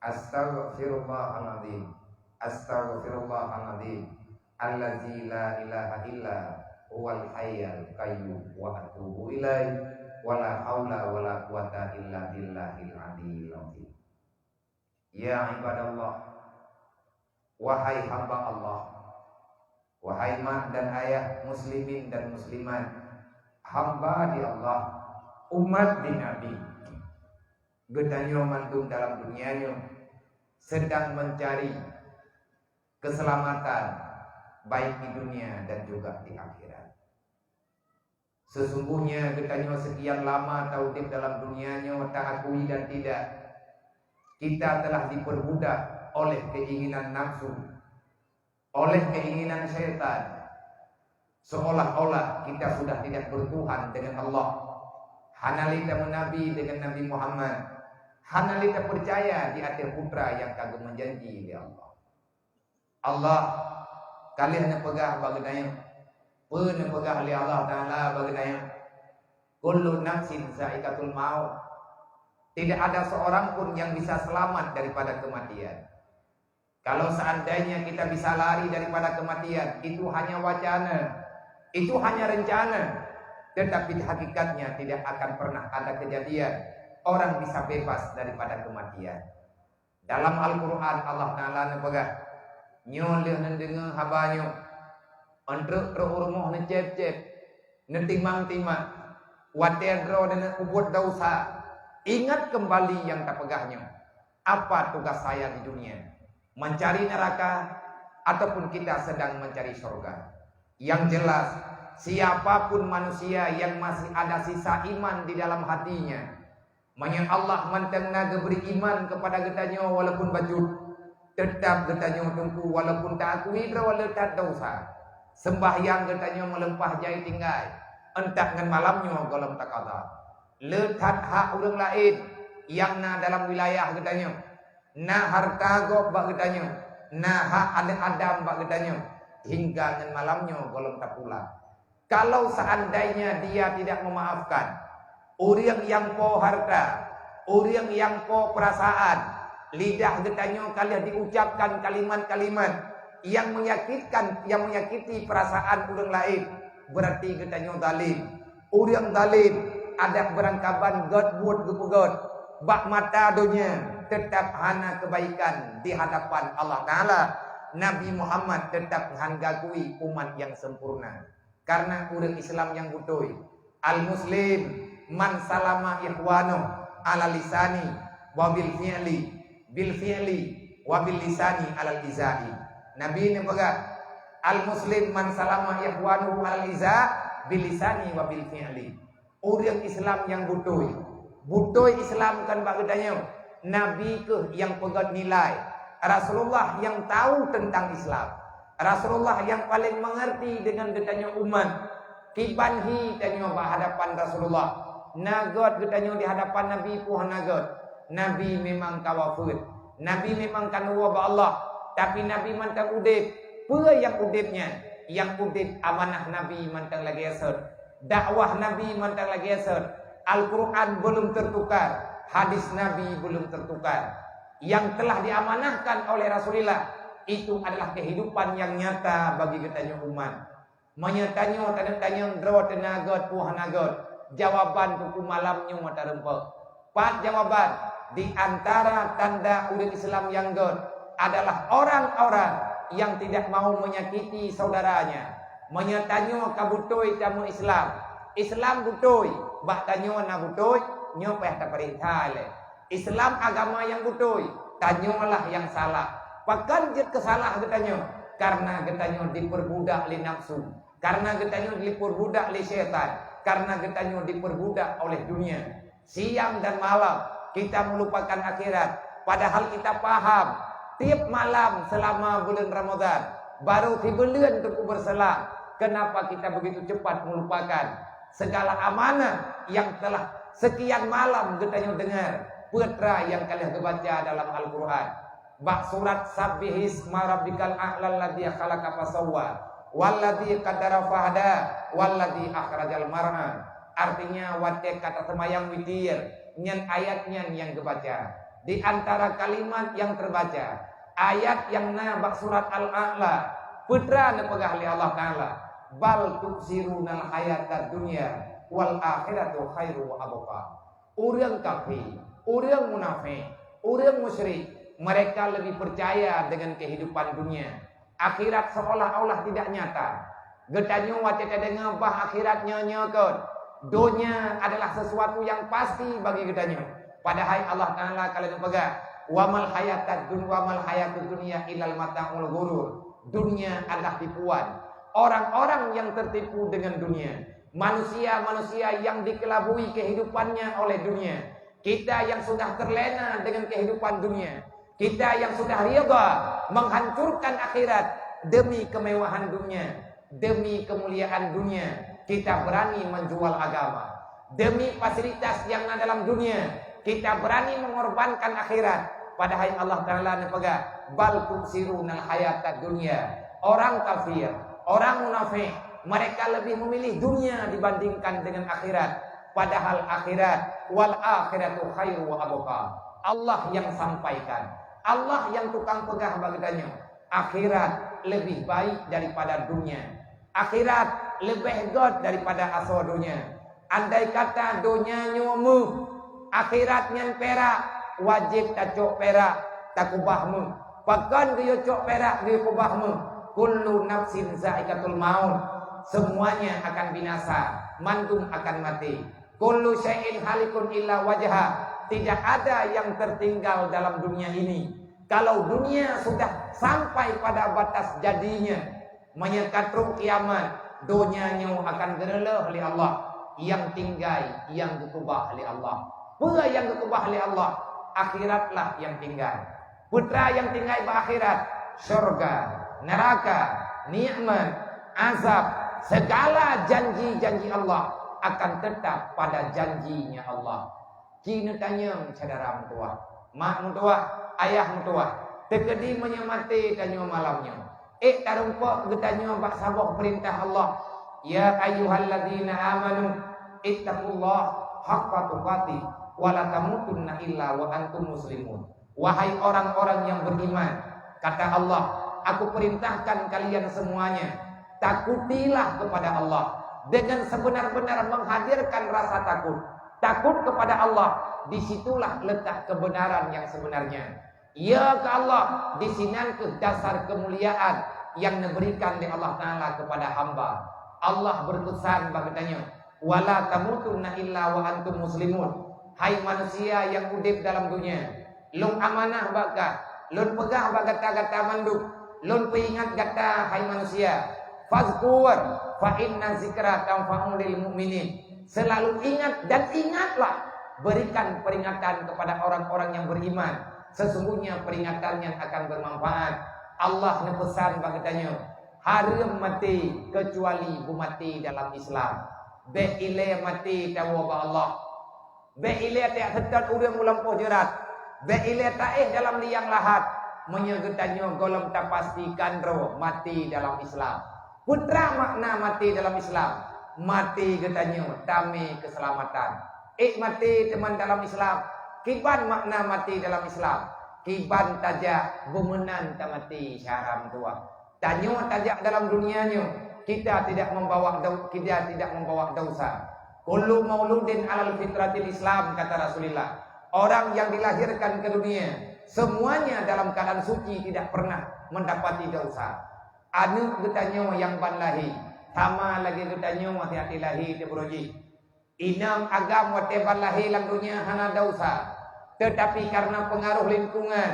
astaghfirullahaladzim, astaghfirullahaladzim, allazi la ilaha illa huwal hayyul qayyum wa atubu ilaihi wala haula wala quwata illa billahil aliyil azim. Ya ibadallah, wahai hamba Allah, wahai mak dan ayah muslimin dan muslimat, hamba di Allah, umat di Nabi, gedanyo mantung dalam dunianya sedang mencari keselamatan baik di dunia dan juga di akhirat. Sesungguhnya kita sekian lama taudib dalam dunianya tak akui dan tidak, kita telah diperbudak oleh keinginan nafsu, oleh keinginan syaitan, seolah-olah kita sudah tidak bertuhan dengan Allah. Hanalita menabi dengan Nabi Muhammad, hanalita percaya di atas putra yang kagum menjanji di Allah. Allah kalian yang pegah baginanya, pun yang pegah oleh Allah Ta'ala baginanya. Kullu nafsin za'iqatul maut. Tidak ada seorang pun yang bisa selamat daripada kematian. Kalau seandainya kita bisa lari daripada kematian, itu hanya wacana, itu hanya rencana. Tetapi hakikatnya tidak akan pernah ada kejadian orang bisa bebas daripada kematian. Dalam Al-Quran Allah Ta'ala nepegah, nyoleh nendengar habanyo, untuk terurmuh necep-cep, netimang-timang, watedro dan ubud dosa. Ingat kembali yang tak pegahnya. Apa tugas saya di dunia? Mencari neraka ataupun kita sedang mencari surga? Yang jelas, siapapun manusia yang masih ada sisa iman di dalam hatinya, menyang Allah mantengna beri iman kepada getanya walaupun bajut, tetap getanya tunggu walaupun tak akui walaupun tak dosa. Sembahyang getanya melempah jai tinggal, entah ngan malamnya golong tak ada. Letat hak orang lain yang na dalam wilayah getanya, na harta gop bak getanya, na hak adam bak getanya, hingga ngan malamnya golong tak pula. Kalau seandainya dia tidak memaafkan orang yang po harta, orang yang po perasaan, lidah getanya kalian diucapkan kalimat-kalimat yang menyakitkan, yang menyakiti perasaan orang lain, berarti getanya zalim. Orang zalim ada berangkaban god buat gepegot, bak mata dunia tetap hana kebaikan di hadapan Allah Ta'ala. Nabi Muhammad tetap menggakui umat yang sempurna. Karena urang Islam yang butuh. Al-muslim man salama ikhwanu ala lisani wa bil fi'li wa bil lisani ala izai. Nabi ini pegang al-muslim man salama ikhwanu ala iza bil lisani wa bil fi'li. Urang Islam yang butuh. Butuh Islam kan bagedanya. Nabi ke yang pegang nilai. Rasulullah yang tahu tentang Islam. Rasulullah yang paling mengerti dengan getanya umat. Kibanhi tanya hadapan Rasulullah. Nagot getanya di hadapan Nabi puhan nagot. Nabi memang kawafud. Nabi memang kanwa ba Allah. Tapi Nabi mantang udip. Apa yang udipnya? Yang udip amanah Nabi mantang lagi esot. Dakwah Nabi mantang lagi esot. Al-Quran belum tertukar. Hadis Nabi belum tertukar. Yang telah diamanahkan oleh Rasulullah itu adalah kehidupan yang nyata bagi getanya umat. Menyatanya tanya draw tenagot puhanagot. Jawaban tuku malamnya mata rempek. Pat jawaban di antara tanda urang Islam yang god adalah orang-orang yang tidak mau menyakiti saudaranya. Menyatanya kabutoi tamu Islam. Islam butoi, bak tanya na butoi, nyo peh ta perintah le. Islam agama yang butoi, tanyalah yang salah. Pakan jet kesalah getanya karena getanya diperbudak oleh nafsu, karena getanya diperbudak oleh syaitan, karena getanya diperbudak oleh dunia. Siang dan malam kita melupakan akhirat, padahal kita paham tiap malam selama bulan Ramadan baru tibelan untuk berselang. Kenapa kita begitu cepat melupakan segala amanah yang telah sekian malam getanya dengar putra yang kalian kebaca dalam Al-Quran. Bak surat Sabbihis marabbikal a'lal ladzi khalaqa fasawwa walladzi qaddara fahada walladzi akhrajal mar'a. Artinya wate kata semayang witir nyen ayatnya yang kebaca. Di antara kalimat yang terbaca ayat yang na bak surat Al-A'la putra nepegah li Allah taala bal tuksirunal hayatad dunya wal akhiratu khairu wa abqa. Urang kafir, urang munafik, urang musyrik, mereka lebih percaya dengan kehidupan dunia. Akhirat seolah-olah tidak nyata. Getanyo waceta dengar bah akhiratnya nyakot. Dunia adalah sesuatu yang pasti bagi getanyo. Padahal Allah Taala kalian pegang. Wamal hayatad dunya wamal hayatud dunya ilal mata'ul ghurur. Dunia adalah tipuan. Orang-orang yang tertipu dengan dunia. Manusia-manusia yang dikelabui kehidupannya oleh dunia. Kita yang sudah terlena dengan kehidupan dunia. Kita yang sudah rida menghancurkan akhirat demi kemewahan dunia, demi kemuliaan dunia, kita berani menjual agama. Demi fasilitas yang ada dalam dunia, kita berani mengorbankan akhirat. Padahal Allah Taala nepega bal tuksirunal hayatad dunya. Orang kafir, orang munafik, mereka lebih memilih dunia dibandingkan dengan akhirat. Padahal akhirat wal akhiratu khairu wa abqa. Allah yang sampaikan. Allah yang tukang pegah bagainya. Akhirat lebih baik daripada dunia. Akhirat lebih god daripada asal dunia. Andai kata dunia nyomu, akhiratnya perak, wajib tak cok perak, tak kubahmu. Pakan dia cok perak, dia kubahmu. Kullu nafsin zaikatul maut. Semuanya akan binasa, mantum akan mati. Kullu syai'in halikun illa wajha. Tidak ada yang tertinggal dalam dunia ini. Kalau dunia sudah sampai pada batas jadinya, menyekatrum kiamat, dunianya akan gereleh oleh Allah. Yang tinggal, yang dikubah oleh Allah. Pula yang dikubah oleh Allah, akhiratlah yang tinggal. Putra yang tinggal berakhirat, syurga, neraka, nikmat, azab, segala janji-janji Allah akan tetap pada janjinya Allah. Kini tanya saudara mentua, mak mentua, ayah mentua, tekedi menyemati tanya malamnya. Tarumpak getanya bak sabok perintah Allah. Ya ayyuhalladzina amanu ittaqullah haqqa tuqatih wa la tamutunna illa wa antum muslimun. Wahai orang-orang yang beriman, kata Allah, aku perintahkan kalian semuanya, takutilah kepada Allah dengan sebenar-benar menghadirkan rasa takut. Takut kepada Allah, disitulah letak kebenaran yang sebenarnya. Ya ke Allah, disinan ke dasar kemuliaan yang diberikan oleh Allah Ta'ala kepada hamba. Allah berpesan bagainya, wala tamutunna illa wa antum muslimun. Hai manusia yang hidup dalam dunia, lun amanah baka, lun pegah baka kata manduk, lun peingat kata hai manusia, fazkur fa inna zikra tanfa'ul lil mu'minin. Selalu ingat dan ingatlah, berikan peringatan kepada orang-orang yang beriman. Sesungguhnya peringatannya akan bermanfaat. Allah nepesan bagainya, haram mati kecuali bu mati dalam Islam. Be ile mati tahu Allah. Be ile tak setat urang melampau jerat. Be ile taih dalam liang lahat. Menyegetannya golem tak pastikan roh mati dalam Islam. Putra makna mati dalam Islam. Mati getanya dami keselamatan. Mati teman dalam Islam. Kiban makna mati dalam Islam. Kiban tajak bumenan tak mati syaram tua. Tanyo tajak dalam dunianya. Kita tidak membawa dosa. Kullu mauludin alal fitratil Islam, kata Rasulullah. Orang yang dilahirkan ke dunia, semuanya dalam keadaan suci, tidak pernah mendapati dosa. Anu getanya yang ban lahi. Sama lagi getanya hati-hati lahi tebroji. Inam agam wateban lahi lang dunia hana dosa. Tetapi karena pengaruh lingkungan,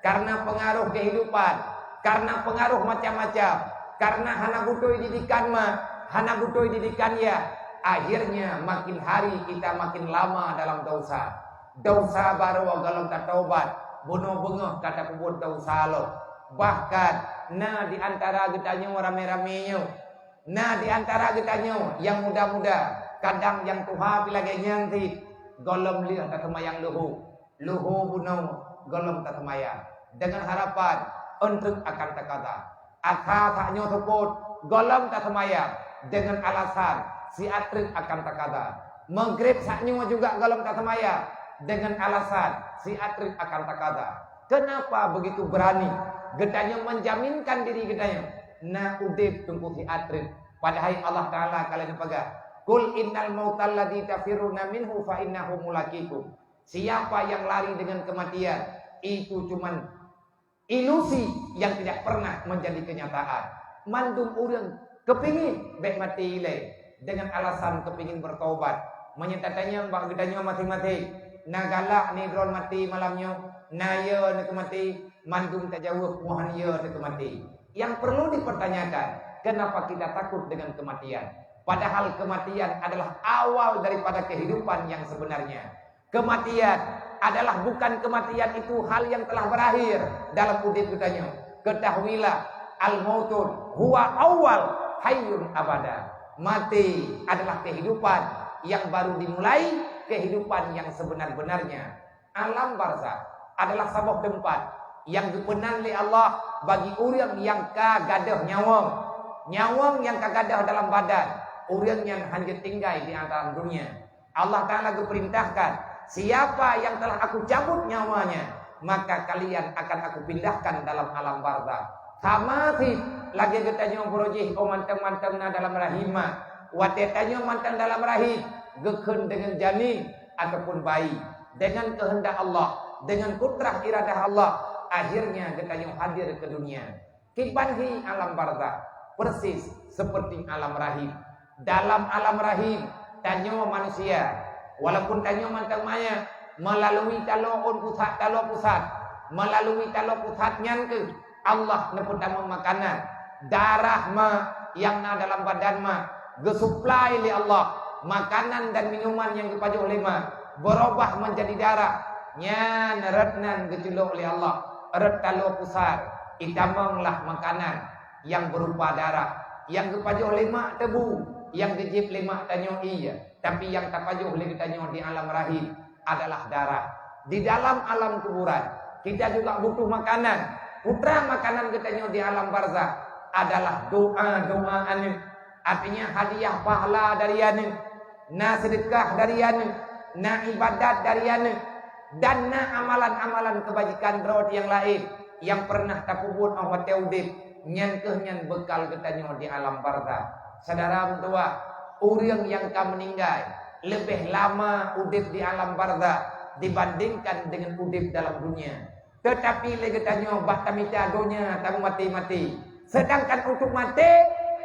karena pengaruh kehidupan, karena pengaruh macam-macam, karena hana butuh didikan hana butuh didikan ya, akhirnya makin hari kita makin lama dalam dosa. Dosa baru galong tak taubat, bunuh bengah kata kubur dosa lo. Bahkan di antara getanya rame-ramenya, di antara getanya yang muda-muda, kadang yang tuha bila nyanti, golom lihat tak semayang luhu bunuh golom tak semayang, dengan harapan untuk akan terkata. Asasnya sebut golom tak semayang dengan alasan si atrik akan terkata. Maghrib saknya juga golom tak semayang dengan alasan si atrik akan terkata. Kenapa begitu berani getanya menjaminkan diri getanya? Udib tunggu si atrik. Padahal Allah Ta'ala kalian pegang. Kul innal mautal ladzi tafiruna minhu fa innahu mulaqikum. Siapa yang lari dengan kematian, itu cuman ilusi yang tidak pernah menjadi kenyataan. Mandum urang kepingin baik mati ile dengan alasan kepingin bertaubat. Menyatakannya mbak gedanya masing-masing. Nagala ni drone mati malamnya, naya nak mati, mandum tak jauh Tuhan ya nak mati. Yang perlu dipertanyakan, kenapa kita takut dengan kematian? Padahal kematian adalah awal daripada kehidupan yang sebenarnya. Kematian adalah bukan kematian itu hal yang telah berakhir dalam hidup kitanya. Ketahuilah al-mautun huwa awal hayyun abada. Mati adalah kehidupan yang baru dimulai, kehidupan yang sebenar-benarnya. Alam barzakh adalah sebuah tempat yang dipenan oleh Allah bagi orang yang kagadah nyawang. Nyawang yang kagadah dalam badan. Orang yang hanya tinggal di antara dunia. Allah Ta'ala perintahkan, siapa yang telah aku cabut nyawanya, maka kalian akan aku pindahkan dalam alam barzakh. Tamati lagi getanya berojih o manteng-manteng dalam rahimah. Watetanya manteng dalam rahim. Geken dengan janin ataupun bayi. Dengan kehendak Allah, dengan kudrah iradah Allah, akhirnya getanya hadir ke dunia. Kibanhi alam barzakh persis seperti alam rahim. Dalam alam rahim tanyo manusia, walaupun tanyo mantang maya, melalui talo pusat, melalui talo pusatnya ke Allah neputama makanan, darah yang dalam badan gesuplai oleh Allah, makanan dan minuman yang dipajuh oleh berubah menjadi darah, nyan retnan geculuk oleh Allah, eret talo pusat, itamanglah makanan yang berupa darah, yang dipajuh oleh tebu, yang dijip lima tanyo iya, tapi yang tak pajuh oleh tanyo di alam rahim adalah darah. Di dalam alam kuburan kita juga butuh makanan. Putra makanan kita di alam barzakh adalah doa anu, artinya hadiah pahala dari anu, na sedekah dari anu, na ibadat dari anu, dan na amalan-amalan kebajikan roh yang lain yang pernah takubur awat teudit nyan bekal kita di alam barzakh. Saudara tua, orang yang akan meninggal lebih lama udip di alam barzakh dibandingkan dengan udip dalam dunia. Tetapi legetannya bahtamita dunia tamu mati-mati. Sedangkan untuk mati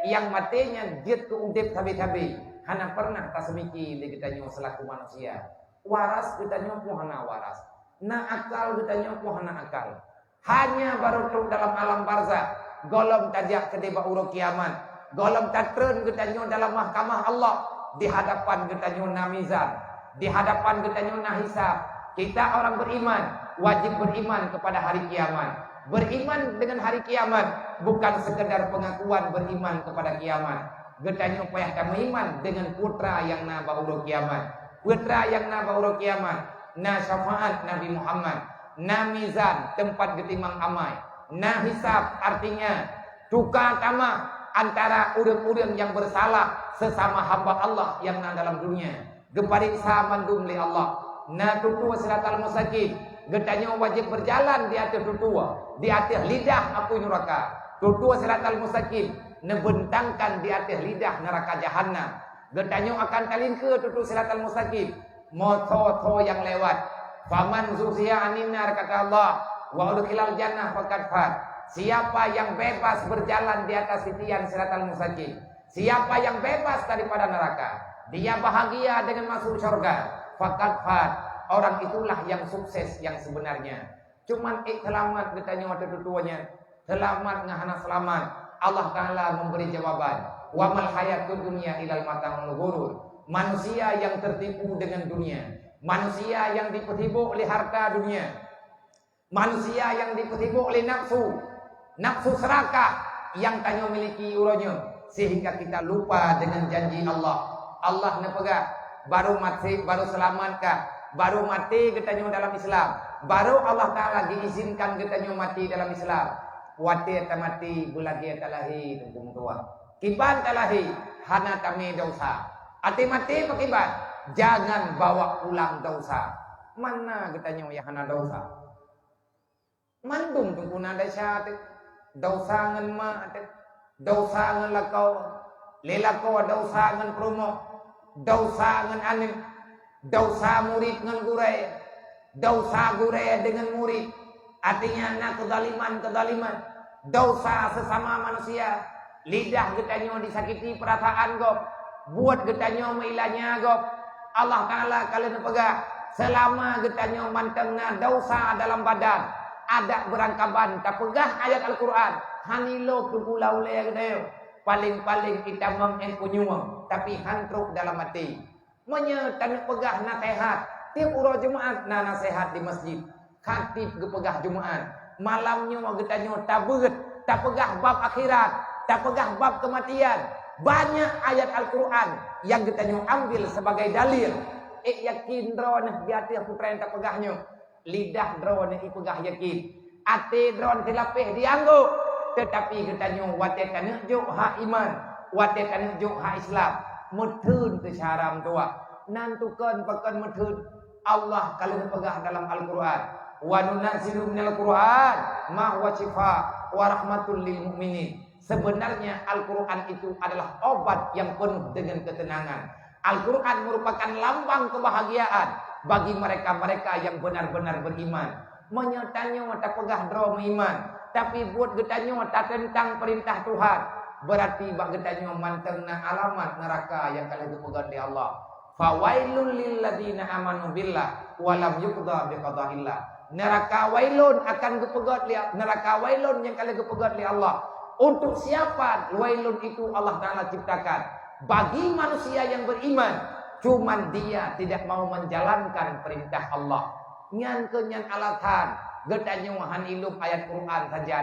yang matinya jit ke undip tabi-tabi. Hana pernah tak semiki di kita selaku manusia. Waras kita pun hana waras. Na akal kita pun hana akal. Hanya baru tu dalam alam barzah. Golom tajak ke deba uruk kiamat. Golom tatren kita dalam mahkamah Allah. Di hadapan kita na mizan. Di hadapan kita na hisab. Kita orang beriman wajib beriman kepada hari kiamat. Beriman dengan hari kiamat bukan sekedar pengakuan beriman kepada kiamat. Getanya payah kami iman dengan putra yang na bauro kiamat. Putra yang na bauro kiamat, na syafaat Nabi Muhammad, na mizan tempat getimang amai, na hisab artinya tukar kama antara urang-urang yang bersalah sesama hamba Allah yang na dalam dunia. Gepariksa mandum li Allah. Na tutu siratal mustaqim. Getanya wajib berjalan di atas tutua, di atas lidah api neraka. Tutua siratal mustaqim nebentangkan di atas lidah neraka jahanam. Getanya akan talin ke tutua siratal mustaqim. Moto-to yang lewat. Faman zuhziya anin nar kata Allah, wa udkhilal jannah faqad fat. Siapa yang bebas berjalan di atas titian siratal mustaqim, siapa yang bebas daripada neraka, dia bahagia dengan masuk surga. Faqad fat. Orang itulah yang sukses yang sebenarnya. Cuman selamat katanya waktu tutuanya. Selamat ngahana selamat. Allah Ta'ala memberi jawaban. Wa mal hayatud dunya ilal mata'ul ghurur. Manusia yang tertipu dengan dunia. Manusia yang ditipu oleh harta dunia. Manusia yang ditipu oleh nafsu. Nafsu serakah yang tanya miliki uronya. Sehingga kita lupa dengan janji Allah. Allah nepegah. Baru mati, baru selamatkah? Baru mati getanya dalam Islam. Baru Allah Ta'ala diizinkan getanya mati dalam Islam. Wati mati bulagi talahi tunggung tua. Kiban talahi hana kami dosa. Ati mati pakiban. Jangan bawa pulang dosa. Mana getanya yang hana dosa? Mandung tunggu nada syat. Dosa ngan ma. Dosa ngan lakau. Lelakau dosa ngan promo. Dosa ngan anin. Dosa murid dengan gurai. Dosa gurai dengan murid. Artinya nak kedaliman. Dosa sesama manusia. Lidah getanya disakiti perasaan gop. Buat getanya meilanya gop. Allah Ta'ala kalian pegah. Selama getanya mantengna dosa dalam badan. Ada berangkaban. Tak pegah ayat Al-Quran. Hanilo tukulau lea getanya. Paling-paling kita mengenkunyuang. Tapi hantruk dalam hati. Menyertan pegah nasihat. Tiap urau Jumaat na nasihat di masjid. Khatib gepegah Jumaat. Malamnya getanya tabeut, tak pegah bab akhirat, tak pegah bab kematian. Banyak ayat Al-Quran yang getanya ambil sebagai dalil. Yakin drone di hati putra yang tak pegahnya. Lidah drone ipegah yakin. Ati drone tilapih dianggo. Tetapi getanya wate tanujuk hak iman, wate tanujuk hak Islam. Medun ke syaram tua. Nantukan pakan medun. Allah kalian pegah dalam Al-Quran. Wa nunazzilu minal Quran ma huwa shifa wa rahmatul lil mu'minin. Sebenarnya Al-Quran itu adalah obat yang penuh dengan ketenangan. Al-Quran merupakan lambang kebahagiaan bagi mereka-mereka yang benar-benar beriman. Menyertanya tak pegah draw iman, tapi buat getanya tak tentang perintah Tuhan. Berarti bak getanya mantengna alamat neraka yang kalian dipegang di Allah. Fawailul lil ladina amanu billah wa lam yuqda biqada'illah. Neraka wailun akan gepegat li neraka wailun yang kalian gepegat li Allah. Untuk siapa wailun itu Allah Ta'ala ciptakan? Bagi manusia yang beriman. Cuman dia tidak mau menjalankan perintah Allah. Nyan kenyan alatan. Getanya wahan ilum ayat Quran saja.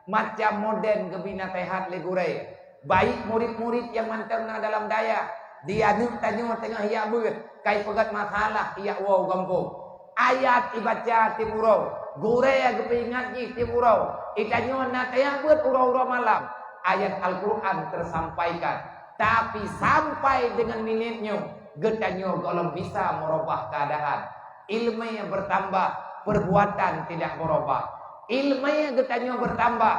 Macam modern gebina tehat legure. Baik murid-murid yang mantengna dalam daya. Dia nuk tanya tengah ia ber. Kai pegat masalah ia wow gampung. Ayat ibaca timurau. Gure ya gepingat ni timurau. Itanyo na tayang buat urau-urau malam. Ayat Al-Quran tersampaikan. Tapi sampai dengan minitnya. Getanyo kalau bisa merubah keadaan. Ilmu yang bertambah. Perbuatan tidak merubah. Ilmu yang getanyo bertambah.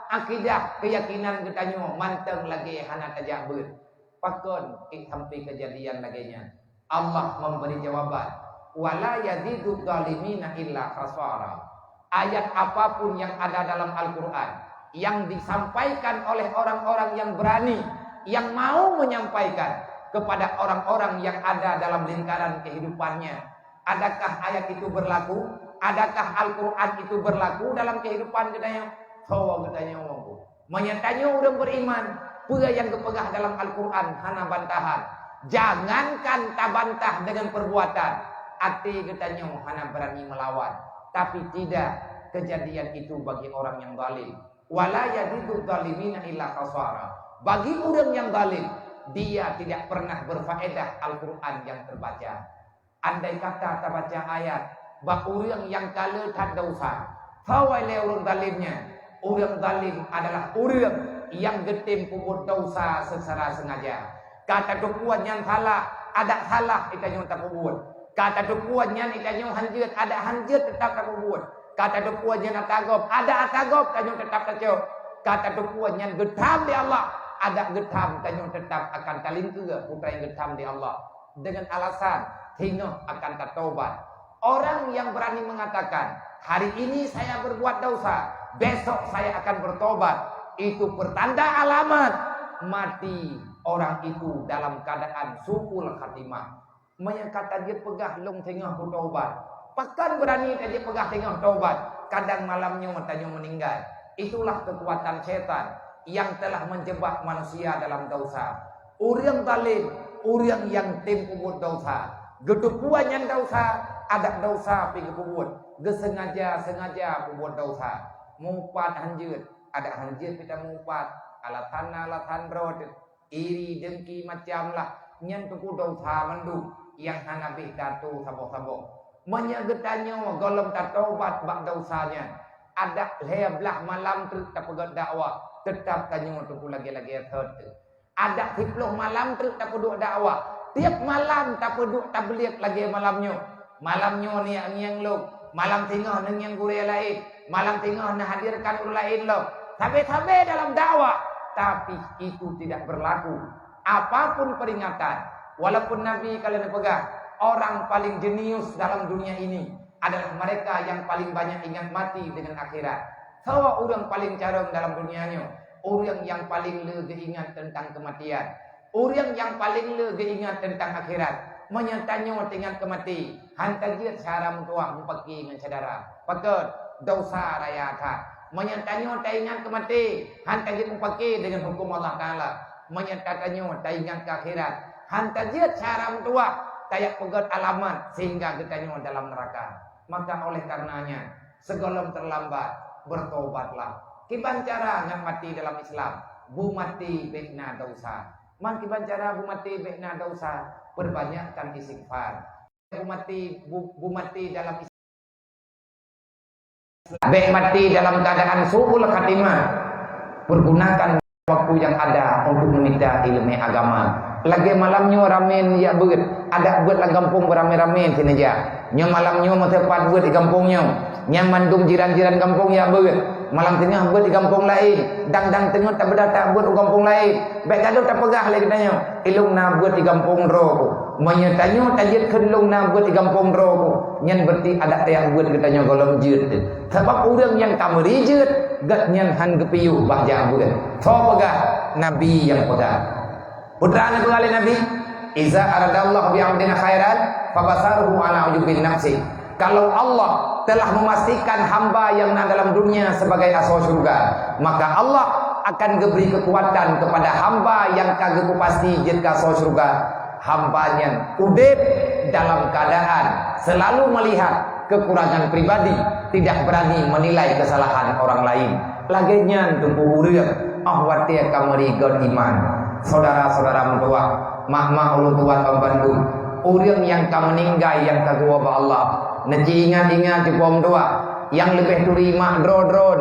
Akidah, keyakinan getanyo manteng lagi hana tajak ber. Pakon sampai kejadian laginya. Allah memberi jawaban. Wala yazidu zalimina illa khasara. Ayat apapun yang ada dalam Al-Quran yang disampaikan oleh orang-orang yang berani, yang mau menyampaikan kepada orang-orang yang ada dalam lingkaran kehidupannya. Adakah ayat itu berlaku? Adakah Al-Quran itu berlaku dalam kehidupan kita? Tahu katanya orang. Menyatanya orang beriman, pula yang kepegah dalam Al-Quran hana bantahan. Jangankan tak bantah dengan perbuatan, hati katanya hana berani melawan. Tapi tidak kejadian itu bagi orang yang zalim. Wala yazidu zalimina illa khasara. Bagi orang yang zalim, dia tidak pernah berfaedah Al-Quran yang terbaca. Andai kata terbaca ayat, bak orang yang kala tak dosa, fawai le orang zalimnya. Orang zalim adalah orang yang getim puput dosa secara sengaja. Kata tukuan yang salah, ada salah itanya tak puput. Kata tukuan yang itanya hanjut, ada hanjut tetap tak puput. Kata tukuan yang atagop, ada atagop itanya tetap tak. Kata tukuan yang getam di Allah, ada getam itanya tetap akan talingke putra yang getam di Allah. Dengan alasan hingga akan tatobat. Orang yang berani mengatakan, hari ini saya berbuat dosa, besok saya akan bertobat, itu pertanda alamat mati orang itu dalam keadaan suul khatimah. Menyangkata dia pegah long tengah bertobat, pakan berani dia pegah tengah tobat, kadang malamnya matanya meninggal. Itulah kekuatan setan yang telah menjebak manusia dalam dosa. Orang zalim, orang yang tempubut dosa, gedupuan yang dosa, ada dosa pergi kubut, gesengaja kubut dosa. Mumpat hanjut, ada hanjut kita mumpat, alatan rod, iri dengki macam lah, nyentuku dosa mendu, yang hanabih datu sabok-sabok. Menyegetanya golong tatobat bak dosanya. Ada leblah malam terus tak pegat dakwah, tetap tanya tuku lagi-lagi third. Ada 10 malam terus tak peduk dakwah, tiap malam tak peduk tak beliak lagi malamnya. Malamnya ni yang lo, malam tengah neng yang gurih lain, malam tengah nak hadirkan orang lain lo. Sampai dalam dakwah, tapi itu tidak berlaku. Apapun peringatan, walaupun Nabi kalian pegang, orang paling jenius dalam dunia ini adalah mereka yang paling banyak ingat mati dengan akhirat. Sawa orang paling carong dalam dunianya, orang yang paling lebih ingat tentang kematian, orang yang paling lebih ingat tentang akhirat. Menyatanya dengan kemati, hantar dia cara mentua mempaki dengan saudara. Pakat dosa raya ka. Menyatanya ingat kemati, hantar dia mempaki dengan hukum Allah Taala. Menyatakannya ingat ke akhirat, hantar dia cara mentua kayak pegat alamat sehingga getanya dalam neraka. Maka oleh karenanya sebelum terlambat bertobatlah. Kiban cara nak mati dalam Islam, bu mati bekna dosa. Man kiban cara bu mati bekna dosa, perbanyakkan istighfar. Bu mati dalam Islam, bek mati dalam keadaan suul khatimah, pergunakan waktu yang ada untuk meminta ilmu agama. Lagi malamnya ramen ya beut, ada buat lah kampung beramai-ramai sini aja. Nya malamnya mau tepat buat di kampungnya, nya mandum jiran-jiran kampung ya beut. Malam tengah buat di kampung lain, dang tengah tak beda tak buat di kampung lain. Baik gaduh tak pegah lagi tanya, ilung na buat di kampung roh. Menyatanya tajid kelung na buat di kampung roh. Nyan berarti ada yang buat katanya golong jut. Sebab orang yang kamu rijut, gat nyan han kepiu bahja buat. So pegah Nabi yang pegah. Putra Nabi kali Nabi, iza aradallahu bi'amdina khairan fabasaruhu ala ujubin nafsi. Kalau Allah telah memastikan hamba yang nak dalam dunia sebagai asal surga, maka Allah akan beri kekuatan kepada hamba yang kagak pasti jika asal surga. Hambanya udip dalam keadaan selalu melihat kekurangan pribadi, tidak berani menilai kesalahan orang lain. Laginya tunggu urang, ahwatia kamari god iman. Saudara-saudara mentua, mak ulun tua pembantu, orang yang kamu meninggal yang kagua ba Allah, nanti ingat cukup mentua, yang lebih turi mak dron,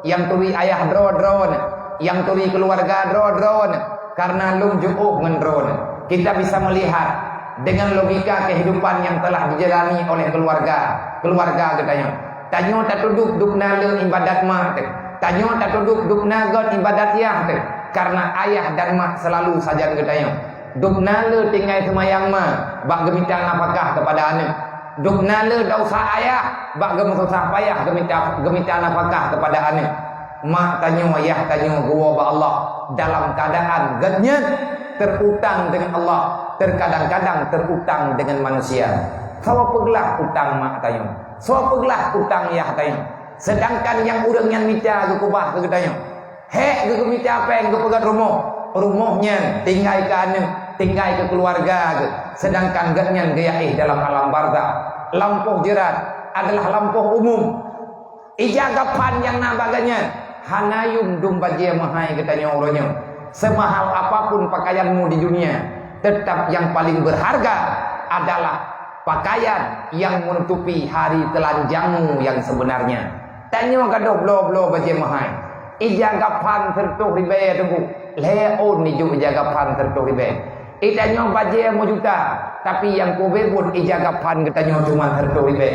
yang turi ayah dron, yang turi keluarga dron, karena lum cukup ngendron. Kita bisa melihat dengan logika kehidupan yang telah dijalani oleh keluarga katanya. Tanyo tak duduk dukna le ibadat mak, tanyo tak duduk dukna god ibadat yah. Karena ayah dan mak selalu saja katanya. Dukna le tinggal semayang mak, bak geminta nafkah kepada anak. Dukna le dosa ayah, bak gemusah payah geminta nafkah kepada anak. mak tanya ayah tanya gua ba Allah dalam keadaan getnya terutang dengan Allah, terkadang-kadang terutang dengan manusia. Sawa pegelah utang mak tanya, sawa pegelah utang ayah tanya. Sedangkan yang urang yang mica ke kubah ke tanya, hek ke mica apa yang ke pegat rumahnya tinggal ke ane, tinggal ke keluarga ke. Sedangkan getnya gaya dalam alam barzakh, lampuh jerat adalah lampuh umum. Ijagapan yang nabaganya hanayum domba dia mahai katanya orangnya. Semahal apapun pakaianmu di dunia, tetap yang paling berharga adalah pakaian yang menutupi hari telanjangmu yang sebenarnya. Tanya gadoh blo baje mahai. Ijagapan tertuh ribe tunggu. Leon nijo ijagapan tertuh ribe. Itanya baje mo juta, tapi yang ku bebut ijagapan katanya cuma tertuh ribe.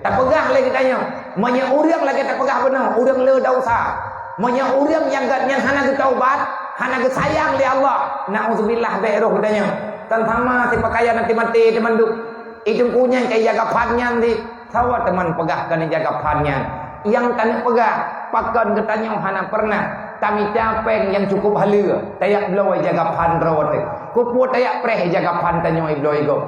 Tak pegah lagi tanya. Manya urang lagi tak pegah benar. Urang le dosa. Manya urang yang hana ke taubat, hana ke sayang li Allah. Nauzubillah be roh katanya. Tantama si pakaian nanti mati teman duk. Itu punya kayak jagapannya nanti. Sawa teman pegah kan jagapannya. Yang tanya pegah, pakan katanya hana pernah. Tami capeng yang cukup halia. Tayak belau jagapan rawat. Kupu tayak preh jagapan tanya iblo ego.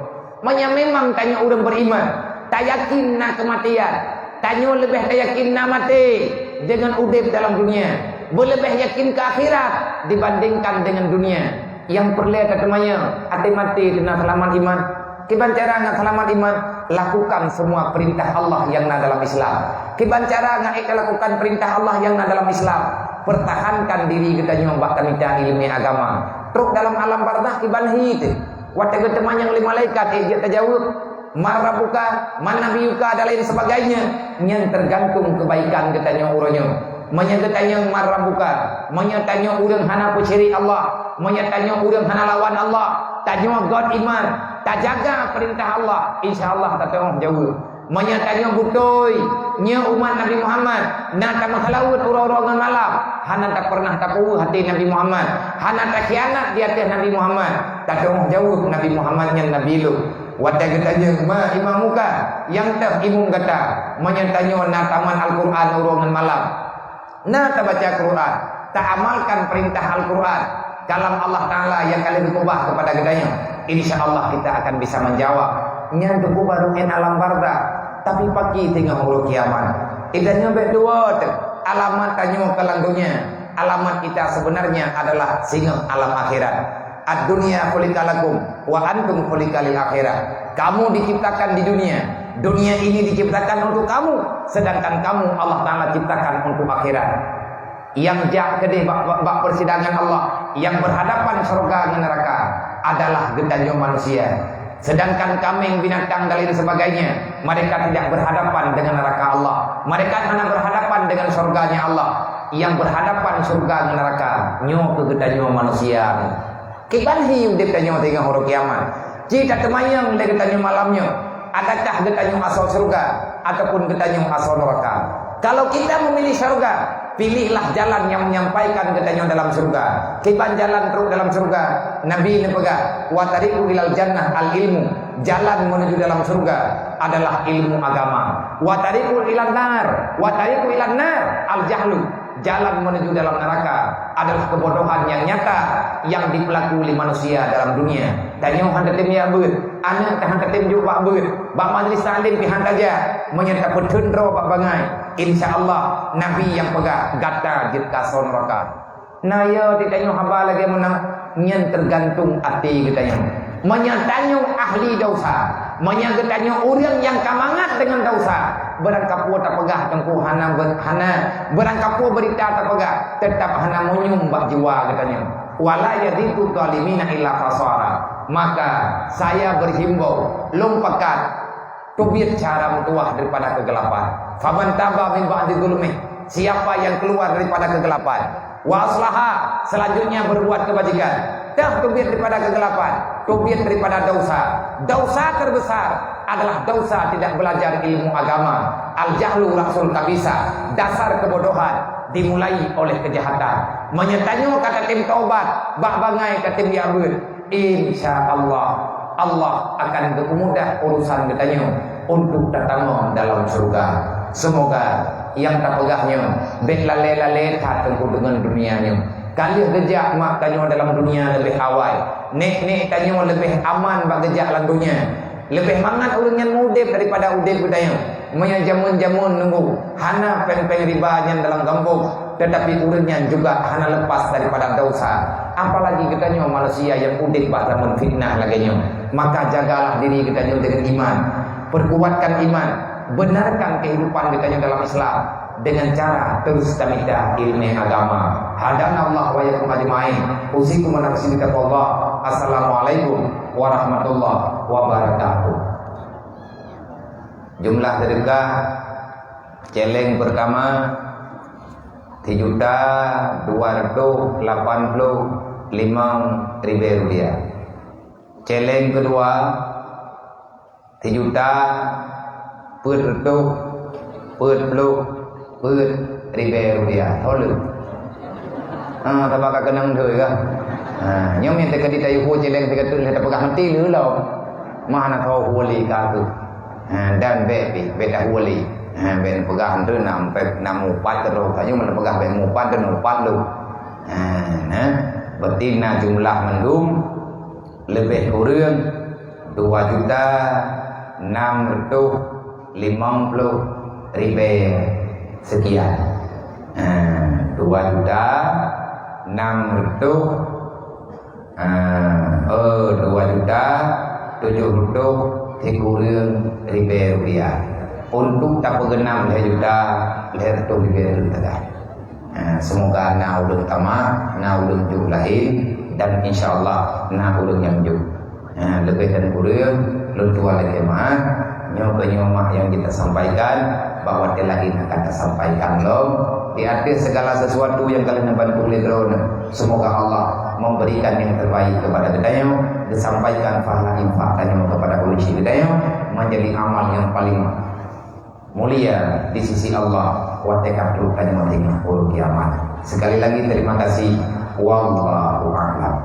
Manya memang tanya urang beriman. Tak yakin nak kematian. Tanya lebih tak yakin nak mati dengan udip dalam dunia. Berlebih yakin ke akhirat dibandingkan dengan dunia. Yang perlu katamanya hati mati dengan selamat iman. Kiban cara nak selamat iman, lakukan semua perintah Allah yang na dalam Islam. Kiban cara nak lakukan perintah Allah yang na dalam Islam. Pertahankan diri kita nyumbak kanita ilmu agama. Truk dalam alam barzakh kiban hit. Wata keteman yang lima malaikat dia terjawab. Marabuka, manabiyuka dan lain sebagainya yang tergantung kebaikan katanya urangnya. Menyatanya marabuka, menyatanya urang hana puciri Allah, menyatanya urang hana lawan Allah, tanya God iman, tak jaga perintah Allah, insyaallah tak tengok jauh. Menyatanya butoi, nya umat Nabi Muhammad, nak tak menghalawut orang-orang malam, hana tak pernah tahu hati Nabi Muhammad, hana tak khianat di atas Nabi Muhammad, tak tengok jauh Nabi Muhammad yang Nabi lu. Wadah katanya ma imamuka yang tak imam kata menyatanya nak taman Al-Quran urongan malam, nak baca Quran, tak amalkan perintah Al-Quran kalam Allah Ta'ala yang kalian berubah kepada gedanya. InsyaAllah kita akan bisa menjawab nyantu baru en alam barzakh tapi pagi tengah hulu kiamat. Idanya berdua alamat tanya kelanggunya. Alamat kita sebenarnya adalah singa alam akhirat. Ad-dunya khuliqalakum wa antum khuliqalil akhirah. Kamu diciptakan di dunia. Dunia ini diciptakan untuk kamu, sedangkan kamu Allah Taala ciptakan untuk akhirat. Yang jak kedih bak persidangan Allah, yang berhadapan surga dan neraka adalah gendanya manusia. Sedangkan kambing, binatang dan lain sebagainya, mereka tidak berhadapan dengan neraka Allah. Mereka hanya berhadapan dengan surganya Allah. Yang berhadapan surga dan neraka nyo ke gendanya manusia. Kiban hiu dia tanya tengah huruf kiamat. Jika temayang dia tanya malamnya, adakah getanya asal surga ataupun getanya asal neraka? Kalau kita memilih surga, pilihlah jalan yang menyampaikan getanya dalam surga. Kiban jalan terus dalam surga. Nabi ini pegang wa tariqu ilal jannah al ilmu. Jalan menuju dalam surga adalah ilmu agama. Wa tariqu ilan nar, wa tariqu ilan nar al jahlu. Jalan menuju dalam neraka adalah kebodohan yang nyata yang dipelakui oleh manusia dalam dunia. Tanya hang ketim ya beut, anak hang ketim juga beut. Bak majlis salim pihan saja menyerta petendro bak bangai. Insyaallah Nabi yang pegang gata jit kason neraka. Nah ya ditanya hamba lagi menang nyen tergantung hati katanya. Menyatanya ahli dosa, menyatanya orang yang kamangat dengan dosa. Berangkapu tak pegah tengku hana berangkapu berita tak pegah tetap hana menyumbak jiwa katanya. Wala yaditu zalimina illa fasara. Maka saya berhimbau lompakat tubir cara mentuah daripada kegelapan. Faman taba min ba'di zulmi. Siapa yang keluar daripada kegelapan wa aslaha selanjutnya berbuat kebajikan, dah tubir daripada kegelapan, tubir daripada dosa. Dosa terbesar adalah dosa tidak belajar ilmu agama. Al-jahlu rasul kabisa, dasar kebodohan dimulai oleh kejahatan. Menyatanya kata tim taubat, bak bangai kata tim diabud. Insyaallah Allah akan mempermudah urusan katanya untuk datang dalam surga. Semoga yang tak pegahnya bet lale-lale tak tengku dengan dunianya. Kali gejak mak kanyo dalam dunia lebih awal. Nek kanyo lebih aman bak gejak dalam dunia. Lebih mangat orang yang mudip daripada udip budaya. Maya jamun-jamun nunggu hana peng-peng riba yang dalam kampung, tetapi urangnya juga hana lepas daripada dosa. Apalagi katanya manusia yang udip bak dalam fitnah lagi. Maka jagalah diri katanya dengan iman. Perkuatkan iman, benarkan kehidupan katanya dalam Islam dengan cara terus tamida ilmu agama. Hadana Allah wa yakum ajmain. Usikum wa nafsi bittaqwallah. Assalamualaikum warahmatullahi wabarakatuh. Jumlah sedekah celeng pertama 3.285.000 rupiah. Celeng kedua 3.40.000 rupiah. Tolong. Tabak kenang thôi ka. Nhóm yang teka ditayu ho celeng teka tu leh pegah mati lu lo. Mana tahu wali ka tu. Dan beda wali. Ben pegah tu nam upat terus kayu mana pegah ben upat dan upat lu. Betina jumlah mendum lebih kurang 2.650.000 sekian. 2.070.000 rupiah. Untuk tak bergenam leher tu lebih tegak. Semoga na ulun tamat, na ulun juk lain, dan insyaallah na ulun yang juk. Lebih dan kurang lun tua lagi mah nyoma yang kita sampaikan bahwa telah ini akan kita sampaikan loh. Di akhir segala sesuatu yang kalian bantu lidron, semoga Allah memberikan yang terbaik kepada kita, disampaikan pahala infak dan kepada polisi kita menjadi amal yang paling mulia di sisi Allah. Wa takabbalu dan kiamat. Sekali lagi terima kasih. Wallahu a'lam.